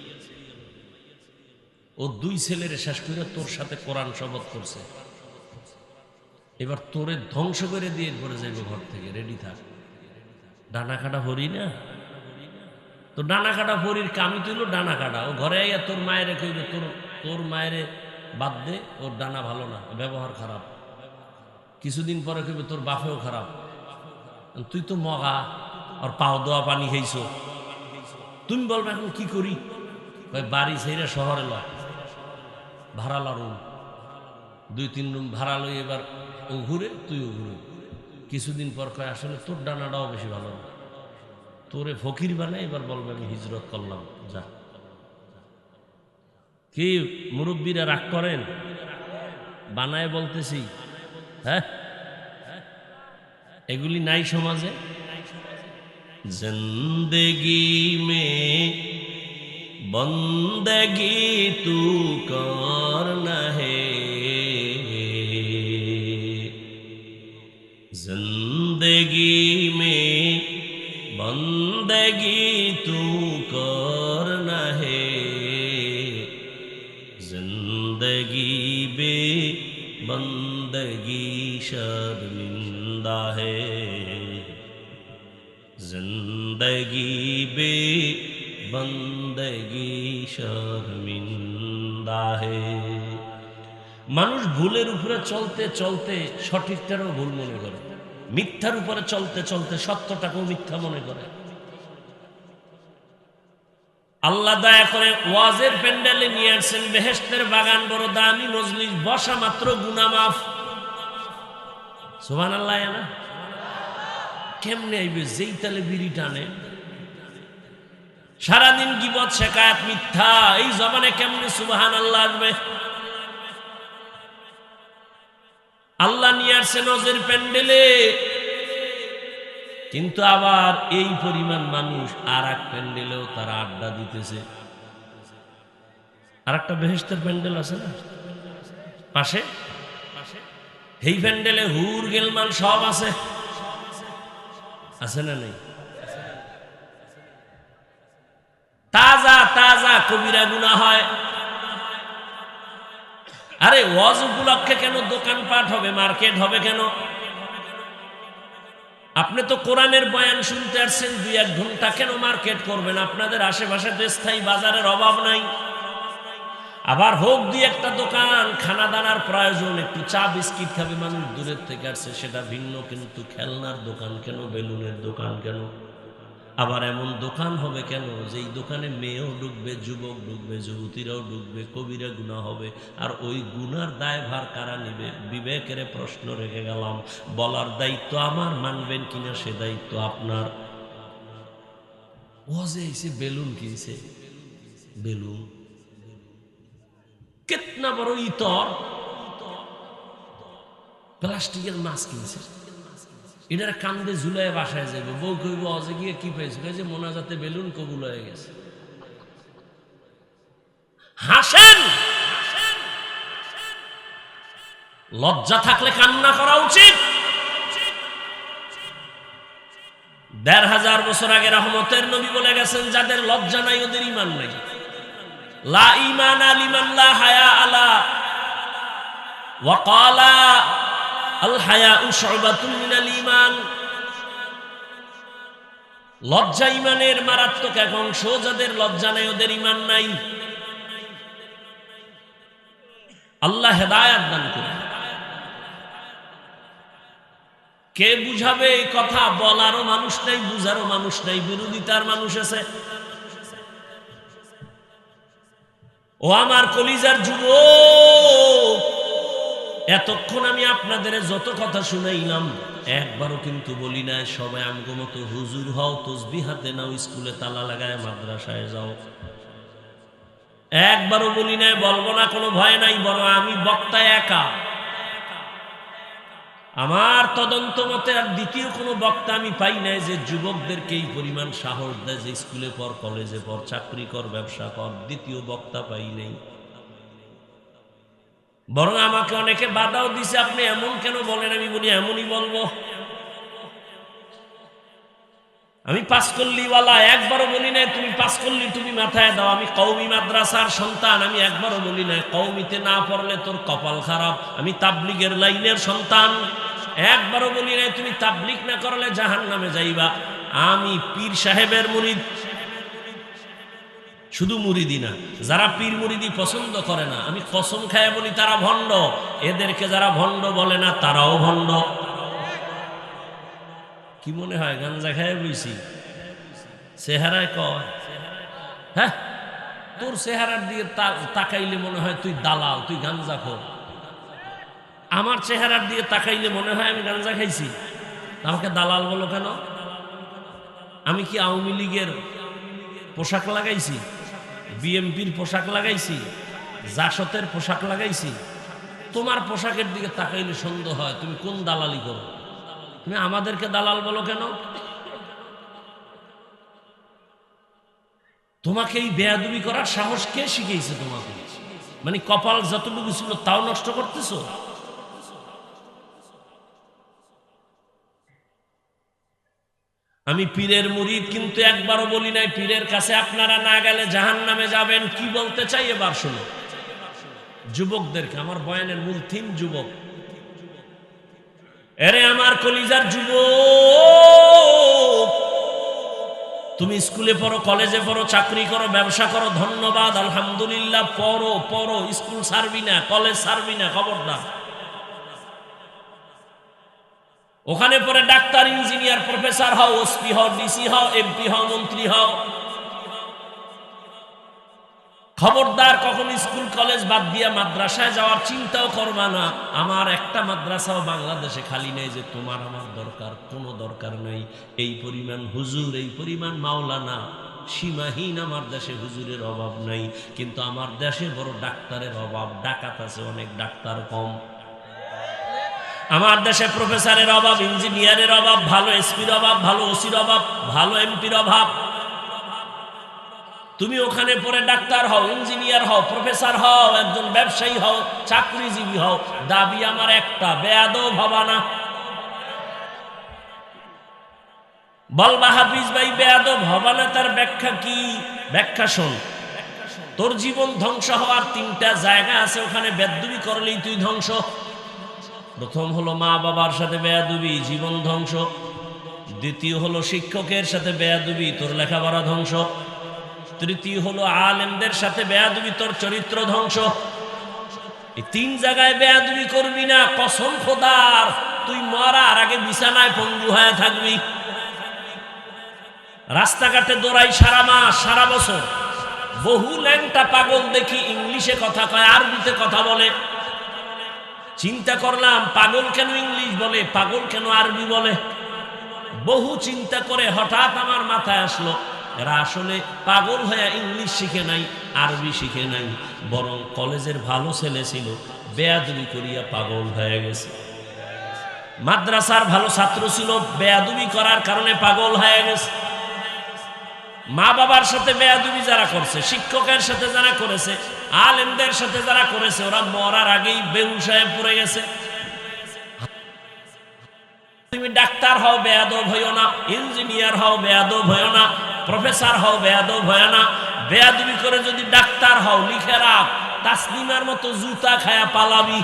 ও 2 ছেলের শেষ করে তোর সাথে কোরআন শপথ করছে। এবার তোরে ধ্বংস করে দিয়ে ঘরে যাইব ঘর থেকে, রেডি থাক। ডানা কাটা হরি না তো, ডানা কাটা হরির কামি তুইল ডানা কাটা। ও ঘরে আইয়া তোর মায়েরে কইবে, তোর মায়েরে বাদ দে, ওর ডানা ভালো না, ব্যবহার খারাপ। কিছুদিন পরে কইবে তোর বাপেও খারাপ, তুই তো মগা আর পাও দোয়া পানি খাইছো। তুমি বলবে এখন কি করি? বাড়ি ছেড়ে শহরে ল, ভাড়া ল রুম, 2-3 রুম ভাড়া লই। এবার ও ঘুরে, তুইও ঘুরে। কিছুদিন পর কয় আসলে তোর ডানাটাও বেশি ভালো না, তোরে ফকির বানায়। এবার বলবে আমি হিজরত করলাম, যা। কি মুরব্বীরা রাগ করেন? বানায় বলতেছি, হ্যাঁ এগুলি নাই সমাজে। জিন্দেগি মে বন্দগি তু করনা হে, जिंदगी में बंदगी तू करना है, जिंदगी बे बंदगी शर्मिंदा है, जिंदगी बे बंदगी शर्मिंदा है। মানুষ ভুলের উপরে চলতে চলতে সঠিকটারও ভুল মনে করে, মিথ্যার উপরে চলতে চলতে সত্যটাকেও মিথ্যা মনে করে। আল্লাহ দয়া করে ওয়াজের প্যান্ডেলে নিয়ে আসছেন, বেহেশতের বাগান, বড় দামি মজলিস, বসা মাত্র গুনাহ মাফ। সুবহানাল্লাহ। না কেমনে আইবে? যেই তালে বিড়ি টানে, সারাদিন গীবত শেখায়াত মিথ্যা, এই জবানে কেমনে সুবহানাল্লাহ আসবে? আল্লাহ নিয়ে আসছে নজের প্যান্ডেলে, কিন্তু আবার এই পরিমাণ মানুষ আর এক প্যান্ডেলেও তারা আড্ডা দিতেছে। আর একটা বেহেশতের প্যান্ডেল আছে না পাশে, এই প্যান্ডেলে হুর গেলমান সব আছে, আছে না নেই? তাজা তাজা কবিরা গুনাহ হয়। আরে ওয়াজ উপলক্ষে কেন দোকানপাট হবে, মার্কেট হবে কেন? আপনি তো কোরআনের বয়ান শুনতে আসছেন 2-1 ঘন্টা, কেন মার্কেট করবেন? আপনাদের আশেপাশে তো স্থায়ী বাজারের অভাব নাই। আবার হোক 2-1টা দোকান, খানা দানার প্রয়োজন, একটু চা বিস্কিট খাবে মানুষ, দূরের থেকে আসছে সেটা ভিন্ন, কিন্তু খেলনার দোকান কেন, বেলুনের দোকান কেন? আবার এমন দোকান হবে কেন যেই দোকানে মেয়েও ঢুকবে, যুবক ঢুকবে, যুবতীরাও ঢুকবে, কবিরা গুনাহ হবে। আর ওই গুনার দায়ভার কারা নিবে? বিবেকের প্রশ্ন রেখে গেলাম, বলার দায়িত্ব আমার, মানবেন কিনা সে দায়িত্ব আপনার। ওয়াজে এসে বেলুন কিনছে, বেলুন কেতনা বড় ইতর, প্লাস্টিকের মাছ কিনছে, এটার কান্দে ঝুলাই বাসায় যাবে। বউ কইব অজে গিয়ে কি পাইছে, যে মোনাজাতে বেলুন কবুল হয়ে গেছে। হাসেন, লজ্জা থাকলে কান্না করা উচিত। ১৫০০ বছর আগে রহমতের নবী বলে গেছেন, যাদের লজ্জা নাই ওদের ঈমান নাই। লা ঈমানা লিমান লা হায়া আলা, ওয়া ক্বালা আল হায়াউ শুবাতুন মিনাল ঈমান। লজ্জা ঈমানের মারাত্মক এক অংশ, যাদের লজ্জা নাই ওদের ঈমান নাই। আল্লাহ হেদায়েত দান করুন। কে বুঝাবে এই কথা? বলারও মানুষ নাই, বুঝারও মানুষ নাই, বিরোধিতার মানুষ আছে। ও আমার কলিজার যুবক, এতক্ষণ আমি আপনাদের যত কথা শুনাইলাম, একবারও কিন্তু বলি নাই সবাই আমগো মতো হুজুর হও, তসবিহ হাতে নাও, স্কুলে তালা লাগায় মাদ্রাসায় যাও। একবারও বলি নাই, বলবো না, কোনো ভয় নাই। বড় আমি বক্তা একা, আমার তদন্ত মতে আর দ্বিতীয় কোনো বক্তা আমি পাই নাই যে যুবকদেরকে এই পরিমাণ সাহস দেয় যে স্কুলে পড়, কলেজে পড়, চাকরি কর, ব্যবসা কর। দ্বিতীয় বক্তা পাই নাই। বরং আমাকে অনেকে বাধাও দিছে, আপনি এমন কেন বলেন? আমি বলি এমনই বলবো। আমি পাঁচকল্লিওয়ালা, একবারও বলি নাই তুমি পাঁচকল্লি তুমি মাথায় দাও। আমি কওমি মাদ্রাসার সন্তান, আমি একবারও বলি নাই কওমিতে না পড়লে তোর কপাল খারাপ। আমি তাবলিগের লাইনের সন্তান, একবারও বলি নাই তুমি তাবলিগ না করলে জাহান্নামে যাইবা। আমি পীর সাহেবের মুরিদ, শুধু মুরিদি না, যারা পীর মুরিদি পছন্দ করে না, আমি কসম খায় বলি তারা ভণ্ড। এদেরকে যারা ভণ্ড বলে না তারাও ভণ্ড। কি মনে হয় গাঞ্জা খায় বইছি? চেহারায় কয়, হ্যাঁ তোর চেহারার দিয়ে তাকাইলে মনে হয় তুই দালাল, তুই গাঞ্জা খোর। আমার চেহারার দিয়ে তাকাইলে মনে হয় আমি গাঞ্জা খাইছি। আমাকে দালাল বলো কেন? আমি কি আওয়ামী লীগের পোশাক লাগাইছি, বিএমপির পোশাক লাগাইছি, জাসতের পোশাক লাগাইছি? তোমার পোশাকের দিকে তাকাইলে সন্দেহ হয় তুমি কোন দালালি করো। তুমি আমাদেরকে দালাল বলো কেন? তোমাকে এই বেয়াদবি করার সাহস কে শিখিয়েছে তোমাকে? মানে কপাল যতটুকু ছিল তাও নষ্ট করতেছো। আমি পীরের মুরিদ, কিন্তু একবারও বলি নাই পীরের কাছে আপনারা না গেলে জাহান্নামে যাবেন। কি বলতে চাই এবার শুনো। যুবকদেরকে, আমার বয়ানের মূল থিম যুবক। এরে আমার কলিজার যুবক, তুমি স্কুলে পড়ো, কলেজে পড়ো, চাকরি করো, ব্যবসা করো, ধন্যবাদ, আলহামদুলিল্লাহ। পড়ো পড়ো, স্কুল ছাড়বি না, কলেজ ছাড়বি না, খবরদার। ওখানে পরে ডাক্তার, ইঞ্জিনিয়ার, প্রফেসর হও, ওসপি হও, ডিসি হও, এমপি হও, মন্ত্রী হও, খবরদার কখন স্কুল কলেজ বাদ দিয়া মাদ্রাসায় যাওয়ার চিন্তাও করবা না। আমার একটা মাদ্রাসাও বাংলাদেশে খালি নেই যে তোমার আমার দরকার, কোনো দরকার নেই। এই পরিমাণ হুজুর, এই পরিমাণ মাওলানা, সীমাহীন আমার দেশে হুজুরের অভাব নাই। কিন্তু আমার দেশে বড় ডাক্তারের অভাব, ডাকাত আছে অনেক, ডাক্তার কম। আমার দেশে প্রফেসরের অভাব, ইঞ্জিনিয়ারের অভাব, ভালো এসপির অভাব, ভালো ওসির অভাব, ভালো এমপির অভাব। তুমি ওখানে পড়ে ডাক্তার হও, ইঞ্জিনিয়ার হও, প্রফেসর হও, একজন ব্যবসায়ী হও, চাকরিজীবী হও, দাবি আমার একটা, বেয়াদব হবা না। বলবা হাফিজ ভাই বেয়াদব হবা না, তার ব্যাখ্যা কি? ব্যাখ্যা শোন। তোর জীবন ধ্বংস হওয়ার তিনটা জায়গা আছে, ওখানে বেয়াদবি করলেই তুই ধ্বংস। প্রথম হলো মা বাবার সাথে বেয়াদবি, জীবন ধ্বংস। দ্বিতীয় হলো শিক্ষকের সাথে বেয়াদবি, তোর লেখাপড়া ধ্বংস। তৃতীয় হলো আলেমদের সাথে বেয়াদবি, তোর চরিত্র ধ্বংস। এই তিন জায়গায় বেয়াদবি করবি না, কসম খোদার তুই মরার আগে বিছানায় পঙ্গু হয়ে থাকবি। রাস্তাঘাটে দৌড়াই সারা মাস সারা বছর, বহু ল্যাংটা পাগল দেখি ইংলিশে কথা কয়, আরবিতে কথা বলে। চিন্তা করলাম পাগল কেন ইংলিশ বলে, পাগল কেন আরবি বলে। বহু চিন্তা করে হঠাৎ আমার মাথায় আসলো, এরা আসলে পাগল হয়ে ইংলিশ শিখে নাই, আরবি শিখে নাই, বরং কলেজের ভালো ছেলে ছিল, বেয়াদবি করিয়া পাগল হয়ে গেছে। মাদ্রাসার ভালো ছাত্র ছিল, বেয়াদবি করার কারণে পাগল হয়ে গেছে। মা বাবার সাথে বেয়াদবি যারা করছে, শিক্ষকের সাথে যারা করেছে, আলেমদের সাথে যারা করেছে, ওরা মরার আগেই বেহুশ হয়ে পড়ে গেছে। তুমি ডাক্তার হও, বেয়াদব হইও না। ইঞ্জিনিয়ার হও, বেয়াদব হইও না। প্রফেসর হও, বেয়াদব হইও না। বেয়াদবি করে যদি ডাক্তার হও, লিখে রাখ, তাসলিমার মতো জুতা খায়া পালাবি।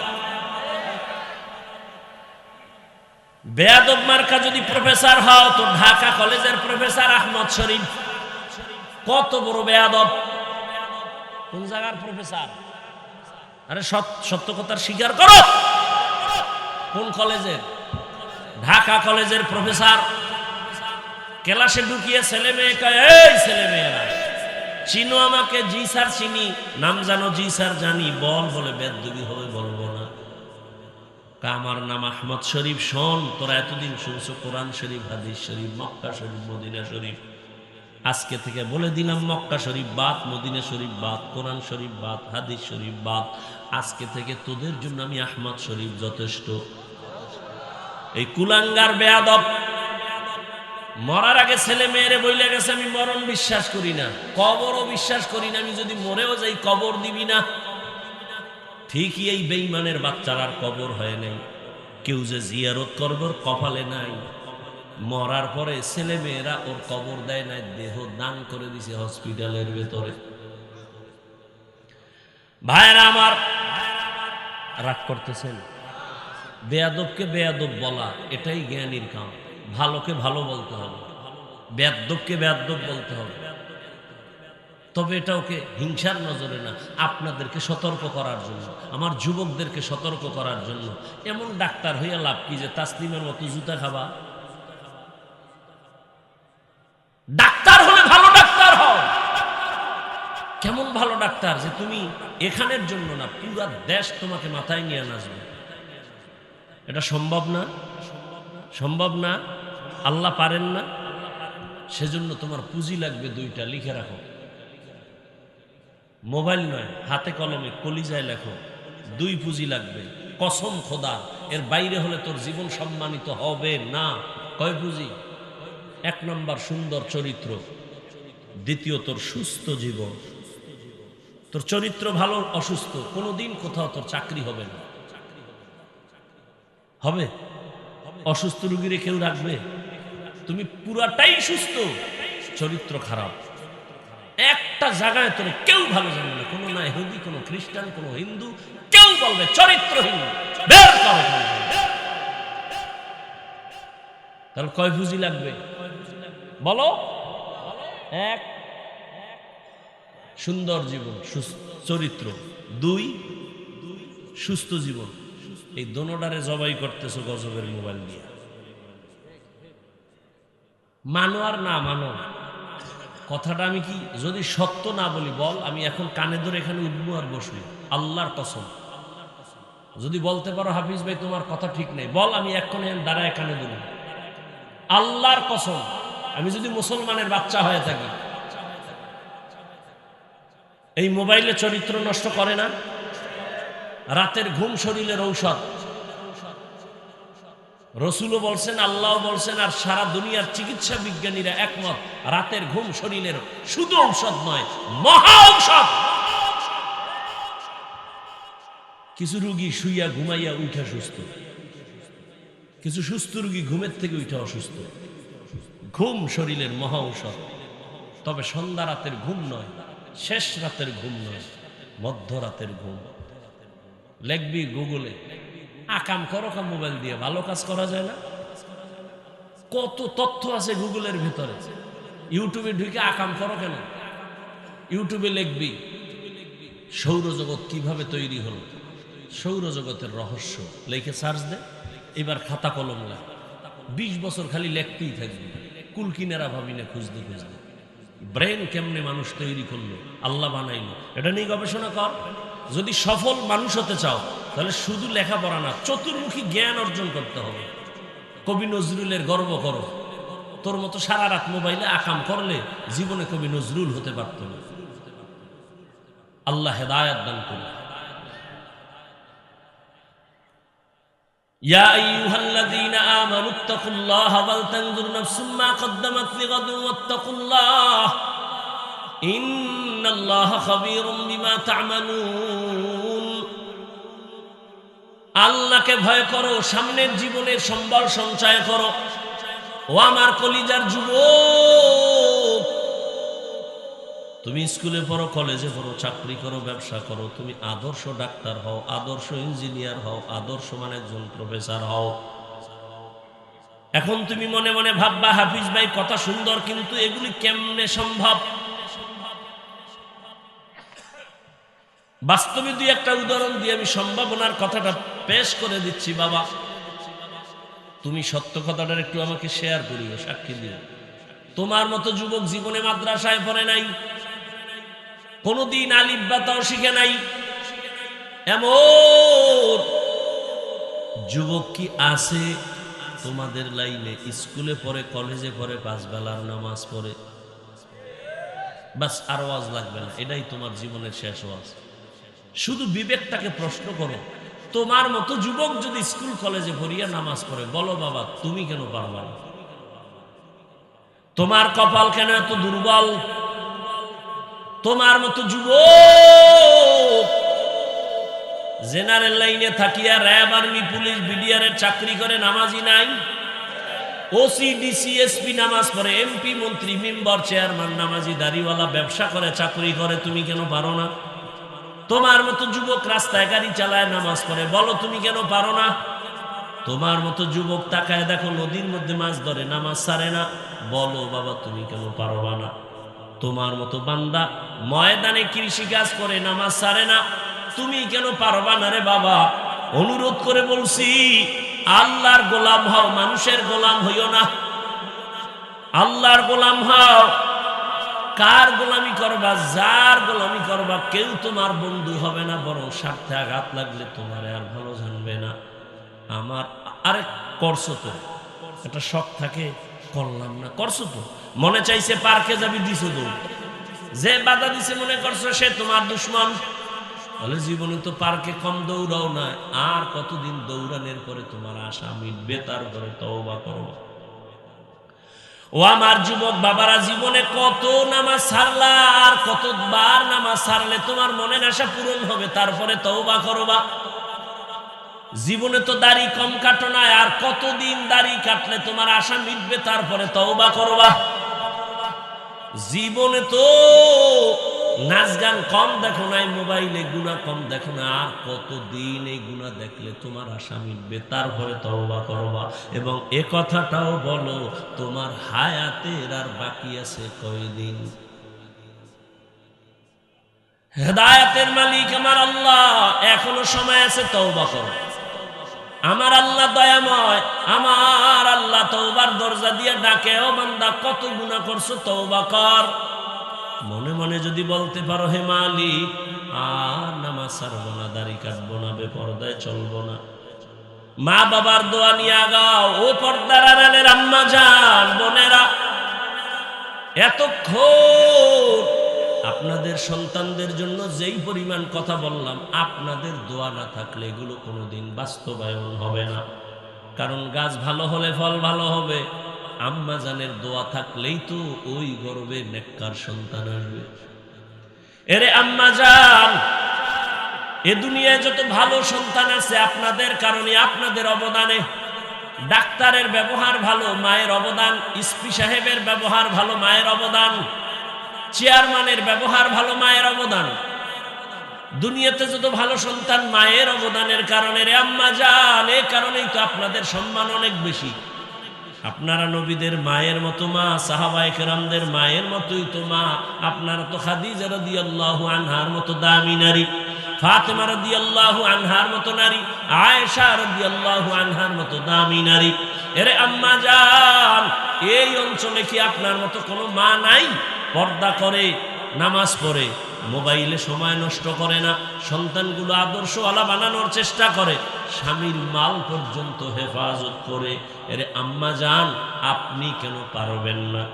বেয়াদব মার্কা যদি প্রফেসর হও, তো ঢাকা কলেজের প্রফেসর আহমদ শরীফ কত বড় বেয়াদব। কোন জায়গার প্রফেসর? আরে সত্য কথার স্বীকার করো। কোন কলেজের? ঢাকা কলেজের প্রফেসর। ক্লাসে ঢুকিয়ে ছেলে মেয়ে কয়, এই ছেলে মেয়েরা চিনো আমাকে? জি স্যার চিনি। নাম জানো? জি স্যার জানি। বল। বলে বেয়াদবি হবে, বলবো না। আমার নাম আহমদ শরীফ। শোন, তোরা এতদিন শুনছো কোরআন শরীফ, হাদিস শরীফ, মক্কা শরীফ, মদিনা শরীফ। আজকে থেকে বলে দিলাম, মক্কা শরীফ বাদ, মদিনা শরীফ বাদ, কোরআন শরীফ বাদ, হাদিস শরীফ বাদ। আজকে থেকে তোদের জন্য আমি আহমদ শরীফ যথেষ্ট। এই কুলাঙ্গার বেয়াদব মরার আগে ছেলে মেয়েরে বইলে গেছে, আমি মরণ বিশ্বাস করি না, কবরও বিশ্বাস করি না, আমি যদি মরেও যাই কবর দিবি না। ঠিকই এই বেঈমানের বাচ্চার কবর হয় নাই। কেউ যে জিয়ারত করবর কপালে নাই। মরার পরে ছেলে মেয়েরা ওর কবর দেয় নাই, দেহ দান করে দিছে হসপিটালের ভেতরে। ভাইরা আমার, রাগ করতেছেন? বেয়াদবকে বেয়াদব বলা এটাই জ্ঞানীর কাম। ভালোকে ভালো বলতে হবে, বেয়াদবকে বেয়াদব বলতে হবে। তবে এটা ওকে হিংসার নজরে না, আপনাদেরকে সতর্ক করার জন্য, আমার যুবকদেরকে সতর্ক করার জন্য। এমন ডাক্তার হইয়া লাভ কি যে তাসলিমের মতো জুতা খাবা? ডাক্তার হলে ভালো ডাক্তার হও। কেমন ভালো ডাক্তার যে তুমি এখানের জন্য না, পুরা দেশ তোমাকে মাথায় নিয়ে আসবে। এটা সম্ভব না, সম্ভব না। আল্লাহ পারেন না। সেজন্য তোমার পুঁজি লাগবে দুইটা, লিখে রাখো। মোবাইল নয়, হাতে কলমে কলিজায় লেখো। দুই পুঁজি লাগবে, কসম খোদা। এর বাইরে হলে তোর জীবন সম্মানিত হবে না। কয় পুঁজি? এক নম্বর সুন্দর চরিত্র, দ্বিতীয় তোর সুস্থ জীবন। তোর চরিত্র ভালো, অসুস্থ, কোনোদিন কোথাও তোর চাকরি হবে না। হবে? অসুস্থ রুগীরে কেউ রাখবে? তুমি পুরাটাই সুস্থ, চরিত্র খারাপ, একটা জায়গায় তোর কেউ ভালো জানে না। কোনো না ইহুদি, কোনো খ্রিস্টান, কোনো হিন্দু, কেউ বলবে চরিত্রহীন, বের করে। তাহলে কয় পুঁজি লাগবে বলো? এক, সুন্দর জীবন, চরিত্র। দুই, সুস্থ জীবন। এই দোনোটারে জবাই করতেছো গজবের মোবাইল দিয়ে। মানো আর না মানো, কথাটা আমি কি যদি সত্য না বলি বল, আমি এখন কানে ধরে এখানে উঠবো আর বসবি। আল্লাহর কসম, যদি বলতে পারো হাফিজ ভাই তোমার কথা ঠিক নেই, বল, আমি এখন দাঁড়ায় কানে ধরব। আল্লাহর কসম, আমি যদি মুসলমানের বাচ্চা হয়ে থাকি। এই মোবাইলে চরিত্র নষ্ট করে না? রাতের ঘুম শরীরের ঔষধ। রসুলও বলছেন, আল্লাহ বলছেন, আর সারা দুনিয়ার চিকিৎসা বিজ্ঞানীরা একমত, রাতের ঘুম শরীরের শুধু ঔষধ নয়, মহা ঔষধ। কিছু রোগী শুইয়া ঘুমাইয়া উঠা সুস্থ, কিছু সুস্থ রোগী ঘুমের থেকে উঠা অসুস্থ। ঘুম শরীরের মহা ঔষধ। তবে সন্ধ্যা রাতের ঘুম নয়, শেষ রাতের ঘুম নয়, মধ্যরাতের ঘুম। লিখবি গুগলে, আকাম করো কা মোবাইল দিয়ে, ভালো কাজ করা যায় না? কত তথ্য আছে গুগলের ভিতরে। ইউটিউবে ঢুকে আকাম করো কেন? ইউটিউবে লিখবি সৌরজগৎ কিভাবে তৈরি হলো, সৌরজগতের রহস্য, লিখে সার্চ দে। এবার খাতা কলম লেখ, 20 বছর খালি লেখতেই থাকবি, কুল কিনারা ভাবি না, খুঁজতে খুঁজতে। ব্রেন কেমনে মানুষ তৈরি করলো, আল্লাহ বানাইলো, এটা নিয়ে গবেষণা কর। যদি সফল মানুষ হতে চাও তাহলে শুধু লেখাপড়া না, চতুর্মুখী জ্ঞান অর্জন করতে হবে। কবি নজরুলের গর্ব করো। তোর মতো সারা রাত মোবাইলে আকাম করলে জীবনে কবি নজরুল হতে পারত না। আল্লাহ হেদায়াত দান করুন। ইয়া আইয়ুহাল্লাযীনা আমানুত্তাকুল্লাহা ওয়াল তানজুর নাফসুম মা কদ্দামাত লিগাদিন ওয়াত্তাকুল্লাহ ইন্নাল্লাহা খাবীরুম বিমা তা'মালুন। আল্লাহকে ভয় করো, সামনের জীবনের সম্বল সঞ্চয় করো। ও আমার কলিজার যুবক, তুমি স্কুলে পড়ো, কলেজে পড়ো, চাকরি করো, ব্যবসা করো, তুমি আদর্শ ডাক্তার হও, আদর্শ ইঞ্জিনিয়ার হও, আদর্শ একজন প্রফেসর হও। এখন তুমি মনে মনে ভাববা, হাফিজ ভাই কথা সুন্দর, কিন্তু এগুলি কেমনে সম্ভব? বাস্তবে দুই একটা উদাহরণ দিয়ে আমি সম্ভাবনার কথাটা পেশ করে দিচ্ছি। বাবা, তুমি সত্য কথাটার একটু আমাকে শেয়ার করিও, সাক্ষী দিও। তোমার মতো যুবক জীবনে মাদ্রাসায় পড়ে নাই, কোনদিন আলিফ বা তাও শিখে নাই, এমন যুবক কি আছে তোমাদের লাইনে? স্কুলে পড়ে, কলেজে পড়ে, 5 বেলার নামাজ পড়ে, বাস আর ওয়াজ লাগবে না, এটাই তোমার জীবনের শেষ ওয়াজ। শুধু বিবেকটাকে প্রশ্ন করো, তোমার মতো যুবক যদি স্কুল কলেজে পড়িয়া নামাজ পড়ে, বলো বাবা তুমি কেন পারবা না? তোমার কপাল কেন এত দুর্বল? তোমার মতো যুবক জেনারেল লাইনে থাকিয়া র্যাব, আর্মি, পুলিশ, বিডিআর এর চাকরি করে, নামাজি নাই। ওসি, ডিসি, এসপি নামাজ পড়ে, এমপি, মন্ত্রী, মেম্বার, চেয়ারম্যান নামাজি, দাড়িওয়ালা, ব্যবসা করে, চাকরি করে, তুমি কেন পারো না? তোমার মতো যুবক রাস্তায় গাড়ি চালায়, নামাজ পড়ে, বলো তুমি কেন পারো না? তোমার মতো যুবক তাকায় দেখো নদীর মধ্যে মাছ ধরে, নামাজ ছাড়ে না, বলো বাবা তুমি কেন পারবা না? তোমার মতো বান্দা ময়দানে কৃষি কাজ করে, নামাজ ছাড়ে না, তুমি কেন পারবা না রে বাবা? অনুরোধ করে বলছি, আল্লাহর গোলাম হও, মানুষের গোলাম হইও না। আল্লাহর গোলাম হও। কার গোলামি করবা? যার গোলামি করবা, কেউ তোমার বন্ধু হবে না, বরং স্বার্থে আঘাত লাগলে তোমার আর ভালো জানবে না। আমার আরে করছো তো, একটা শখ থাকে, করলাম না, করছো তো, মনে চাইছে পার্কে যাবি, দিছো দৌড়, যে বাধা দিছে মনে করছো সে তোমার দুশ্মন। তাহলে জীবনে তো পার্কে কম দৌড়াও না, আর কতদিন দৌড়ানোর পরে তোমার আশা মিটবে? তারপরে তওবা করো। ও আমার যুবক বাবারা, জীবনে কত নামাজ ছাড়লা, আর কতবার নামাজ ছাড়লে তোমার মনের আশা পূরণ হবে? তারপরে তওবা করবা। জীবনে তো দাড়ি কম কাটো না, আর কতদিন দাড়ি কাটলে তোমার আশা মিটবে? তারপরে তওবা করবা। জীবনে তো নাচ গান কম দেখো নাই, মোবাইলে গুনাহ কম দেখো না, আর কতদিন এই গুনাহ দেখলে তোমার আশা মিটবে? তারপরে তওবা করবা। এবং এ কথাটাও বলো, তোমার হায়াতের আর বাকি আছে কয়দিন? হেদায়েতের মালিক আমার আল্লাহ, এখনো সময় আছে, তওবা করো। আমার আল্লাহ দয়াময়, আমার আল্লাহ তওবার দরজা দিয়ে ডাকে, ও বান্দা কত গুনাহ করছো, তওবা কর। মনে মনে যদি বলতে পারো, হে মালিক আর নামাজ ছাড়বো না, দাড়ি কাটবো না, বেপরদায় চলবো না, মা বাবার দোয়া নিয়ে আগাও। ও পর্দার আড়ালের আম্মা জান, বোনেরা, এতক্ষণ আপনাদের সন্তানদের জন্য যেই পরিমাণ কথা বললাম, আপনাদের দোয়া না থাকলে এগুলো কোনোদিন বাস্তবায়ন হবে না। কারণ গাছ ভালো হলে ফল ভালো হবে। আম্মা জানের দোয়া থাকলেই তো ওই গর্বে নেককার সন্তান আসবে। এরে আম্মা জান, এ দুনিয়ায় যত ভালো সন্তান আছে আপনাদের কারণে, আপনাদের অবদানে। ডাক্তারের ব্যবহার ভালো, মায়ের অবদান। এসপি সাহেবের ব্যবহার ভালো, মায়ের অবদান। চেয়ারম্যানের ব্যবহার ভালো, মায়ের অবদান। দুনিয়াতে যত ভালো সন্তান মায়ের অবদানের কারণে। রে আম্মা জান, এই কারণেই তো আপনাদের সম্মান অনেক বেশি। আপনারা নবীদের মায়ের মতো মা, সাহাবায়ে কেরামদের মায়ের মতোই তো মা। আপনারা তো খাদিজা রাদিয়াল্লাহু আনহার মতো দামি নারী, ফাতেমা রাদিয়াল্লাহু আনহার মতো নারী, আয়েশা রাদিয়াল্লাহু আনহার মতো দামি নারী। এরে আম্মা জান, এই অঞ্চলে কি আপনার মতো কোনো মা নাই? পর্দা করে, নামাজ পড়ে, মোবাইলে সময় নষ্ট করে না, সন্তানগুলো আদর্শওয়ালা বানানোর চেষ্টা করে, স্বামীর মাল পর্যন্ত হেফাজত করে। এরে আম্মা জান, আপনি কেন পারবেন না?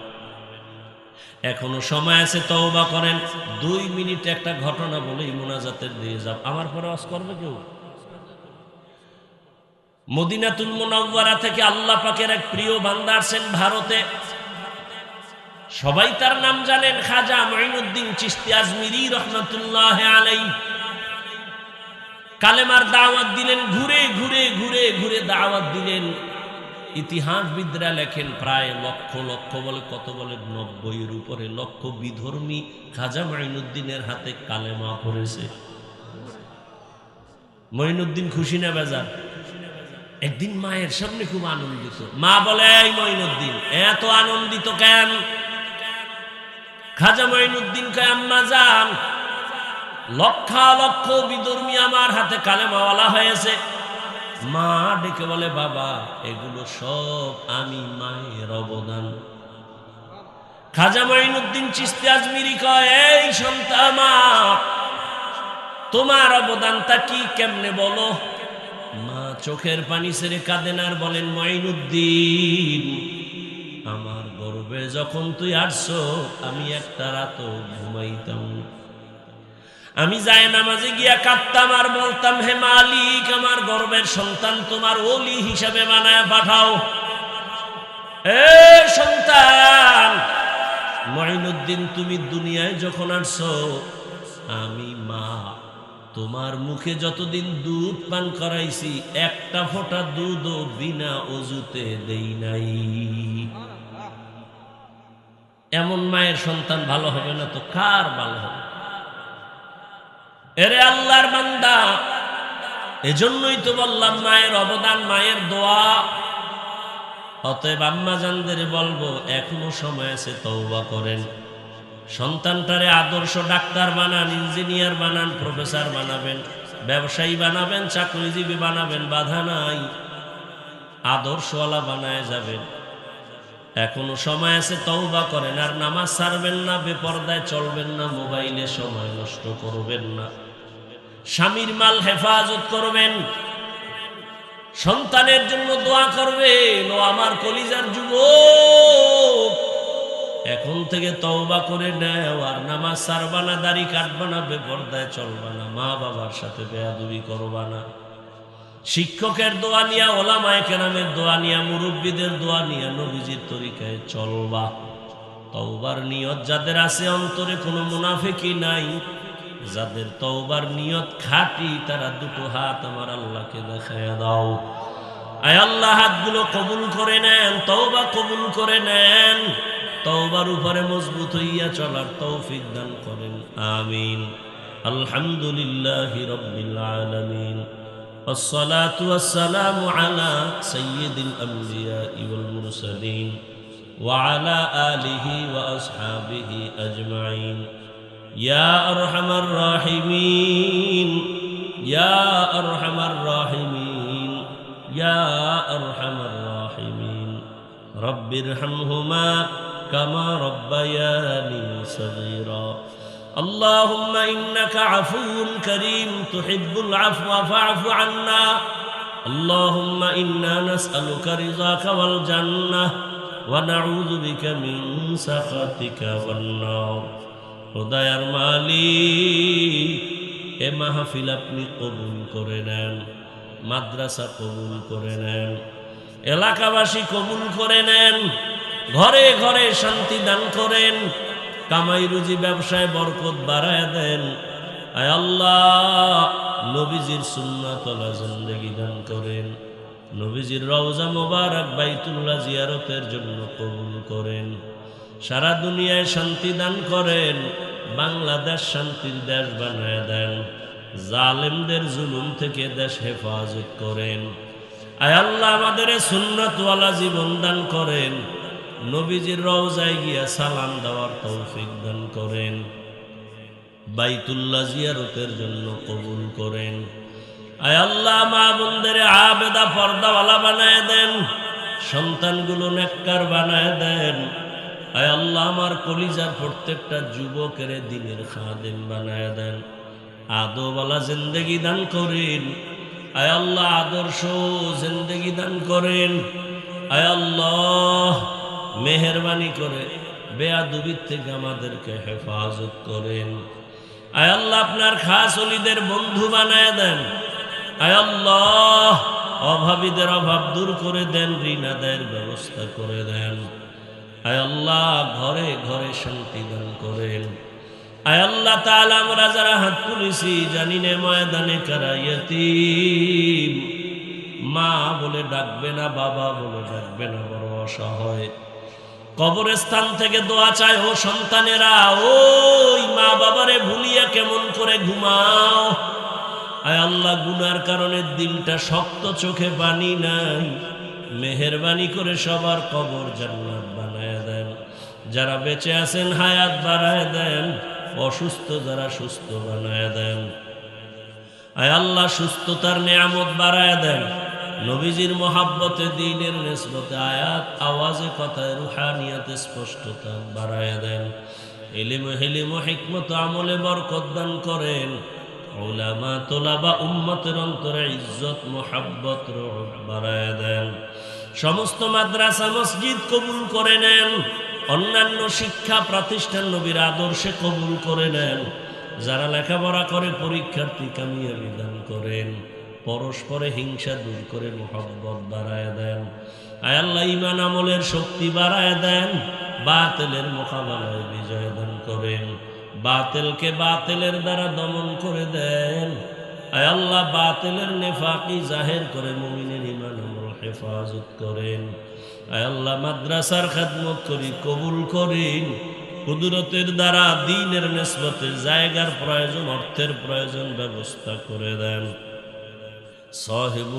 এখনো সময় আছে, তওবা করেন। 2 মিনিট একটা ঘটনা বলেই মোনাজাতের দিয়ে যাব। আমার পরে ওয়াজ করবে কেউ? মদিনাতুল মুনাওয়ারা থেকে আল্লাহ পাকের এক প্রিয় বান্দা আসেন ভারতে। সবাই তার নাম জানেন, খাজা মুঈনুদ্দিন চিশতি আজমিরি রহমাতুল্লাহ আলাইহি। কালেমার দাওয়াত দিলেন, ঘুরে ঘুরে ঘুরে ঘুরে দাওয়াত দিলেন। ইতিহাসবিদরা লেখেন প্রায় লক্ষ লক্ষ, বলে কত, বলে 90-এর উপরে লক্ষ বিধর্মী খাজা মুঈনুদ্দিনের হাতে কালেমা পড়েছে। মুঈনুদ্দিন খুশি না বেজার? একদিন মায়ের সামনে খুব আনন্দিত। মা বলে, এই মুঈনুদ্দিন এত আনন্দিত কেন? খাজা মুঈনুদ্দিন কয়, আম্মা জান, লক্ষ লক্ষ বিধর্মী আমার হাতে কালেমাওয়ালা হয়েছে। মা ডেকে বলে, বাবা এগুলো সব আমি মায়ের অবদান। খাজা মুঈনুদ্দিন চিশতি আজমিরি কয়, এই সন্তান, তোমার অবদানটা কি, কেমনে বলো? মা চোখের পানি ছেড়ে কাঁদেন আর বলেন, মুঈনুদ্দিন, আমার গর্বে যখন তুই আসছো আমি একটা রাতও ঘুমাইতাম না। আমি যায় নামাজে গিয়া কাঁদতাম আর বলতাম, হে মালিক, আমার গর্বের সন্তান তোমার ওলি হিসাবে বানায় পাঠাও। এ সন্তান মুঈনুদ্দিন, তুমি দুনিয়ায় যখন আসছো আমি মা তোমার মুখে যতদিন দুধ পান করাইছি, একটা ফোঁটা দুধও বিনা ওযুতে দেই নাই। এমন মায়ের সন্তান ভালো হবে না তো কার ভালো হবে? এরে আল্লাহর বান্দা, এজন্যই তো বললাম মায়ের অবদান, মায়ের দোয়া। অতএব আম্মা জানদের বলবো, এখনো সময় আছে, তওবা করেন। সন্তানটারে আদর্শ ডাক্তার বানান, ইঞ্জিনিয়ার বানান, প্রফেসর বানাবেন, ব্যবসায়ী বানাবেন, চাকরিজীবী বানাবেন, বাধা নাই। আদর্শওয়ালা বানায় যাবেন। এখনো সময় আছে, তওবা করেন। আর নামাজ ছাড়বেন না, বেপরদায় চলবেন না, মোবাইলে সময় নষ্ট করবেন না, স্বামীর মাল হেফাজত করবেন, সন্তানের জন্য দোয়া করবেন। ও আমার কলিজার যুবক, এখন থেকে তওবা করে নেও। আর নামাজ ছাড়বা না, দাড়ি কাটবা না, বেপরদায় চলবা না, মা বাবার সাথে বেয়াদবি করবা না। শিক্ষকের দোয়া নিয়া, ওলামায়ে কেরামের দোয়া নিয়া, মুরব্বীদের দোয়া নিয়া নবীজির তরিকায় চলবা। তওবার নিয়ত যাদের আছে, অন্তরে কোনো মুনাফিকি নাই, যাদের তওবার নিয়ত খাঁটি, তারা দুটো হাত আমার আল্লাহকে দেখায়া দাও। আয় আল্লাহ, হাতগুলো কবুল করে নেন, তওবা কবুল করে নেন। তওবার উপরে মজবুত হইয়া চলার তৌফিক দান করেন, আমিন। আলহামদুলিল্লাহি রাব্বিল আলামিন। والصلاة والسلام على سيد الأنبياء والمرسلين وعلى آله وأصحابه أجمعين. يا أرحم الراحمين، يا أرحم الراحمين، يا أرحم الراحمين. رب ارحمهما كما ربياني صغيرا. اللهم إنك عفو كريم تحب العفو فاعف عنا. اللهم إنا نسألك رضاك والجنة ونعوذ بك من سخطك والنار. খোদায়ার মালিক, এ মাহফিল আপনি কবুল করে নেন, মাদ্রাসা কবুল করে নেন, এলাকাবাসী কবুল করে নেন, ঘরে ঘরে শান্তি দান করেন, কামাই রুজি ব্যবসায় বরকত বাড়ায় দেন। আয় আল্লাহ, নবীজির সুন্নাতওয়ালা জিন্দেগি দান করেন, নবীজির রওজা মোবারক বাইতুল্লাহ জিয়ারতের জন্য কবুল করেন। সারা দুনিয়ায় শান্তি দান করেন, বাংলাদেশ শান্তির দেশ বানায় দেন, জালেমদের জুলুম থেকে দেশ হেফাজত করেন। আয় আল্লাহ, আমাদের সুন্নাতওয়ালা জীবন দান করেন, নবীজির রওজায় গিয়া সালাম দেওয়ার তৌফিক দান করেন, বাইতুল্লাহ জিয়ারতের জন্য কবুল করেন। আয় আল্লাহ, মা বোনদের আবেদা পর্দাওয়ালা বানায় দেন, সন্তানগুলো নেককার বানায় দেন। আয় আল্লাহ, আমার কলিজার প্রত্যেকটা যুবকের দ্বীনের খাদেম বানায় দেন, আদবওয়ালা জিন্দেগি দান করেন। আয় আল্লাহ, আদর্শ জিন্দেগি দান করেন। আয় আল্লাহ, মেহেরবানি করে বেয়াদবির থেকে আমাদেরকে হেফাজত করেন। আয় আল্লাহ, আপনার খাস ওলিদের বন্ধু বানায় দেন। আয় আল্লাহ, অভাবীদের অভাব দূর করে দেন, ঋণ আদায়ের ব্যবস্থা করে দেন। আয় আল্লাহ, ঘরে ঘরে শান্তি দান করেন। আয় আল্লাহ তাআলা, আমরা যারা হাত তুলেছি জানি না ময়দানে কারা ইয়তীম, মা বলে ডাকবে না, বাবা বলে ডাকবে না, বড় অসহায়, কবরস্থান থেকে দোয়া চায়, ও সন্তানেরা, ওই মা বাবারে ভুলিয়া কেমন করে ঘুমাও। আয় আল্লাহ, গুনার কারণে দিলটা শক্ত, চোখে পানি নাই, মেহেরবানি করে সবার কবর জান্নাত বানায় দেন। যারা বেঁচে আছেন হায়াত বাড়ায় দেন, অসুস্থ যারা সুস্থ বানায় দেন। আয় আল্লাহ, সুস্থতার নিয়ামত বাড়ায় দেন, নবীজির মহাব্বতে, দ্বীনের নিসবতে, আয়াত আওয়াজে, কথায়, রুহানিয়াতে স্পষ্টতা বাড়ায় দেন। ইলম হিলিম হিকমত আমলে বরকত দান করেন। উলামা তোলাবা উম্মতের অন্তরে ইজ্জত মোহাব্বত বাড়ায় দেন। সমস্ত মাদ্রাসা মসজিদ কবুল করে নেন, অন্যান্য শিক্ষা প্রতিষ্ঠান নবীর আদর্শে কবুল করে নেন। যারা লেখাপড়া করে পরীক্ষার্থী কামিয়াবি দান করেন, পরস্পরে হিংসা দূর করে মোহাব্বত বাড়ায় দেন। আয় আল্লাহ, ঈমান আমলের শক্তি বাড়ায় দেন, বাতিলের মোকাবেলায় বিজয় দান করেন, বাতিলকে বাতিলের দ্বারা দমন করে দেন। আয় আল্লাহ, বাতিলের নেফাকি জাহের করে মুমিনের ঈমান আমল হেফাজত করেন। আয় আল্লাহ, মাদ্রাসার খেদমত করি, কবুল করেন। কুদরতের দ্বারা দ্বীনের নিসবতে জায়গার প্রয়োজন, অর্থের প্রয়োজন ব্যবস্থা করে দেন। সাহিবুল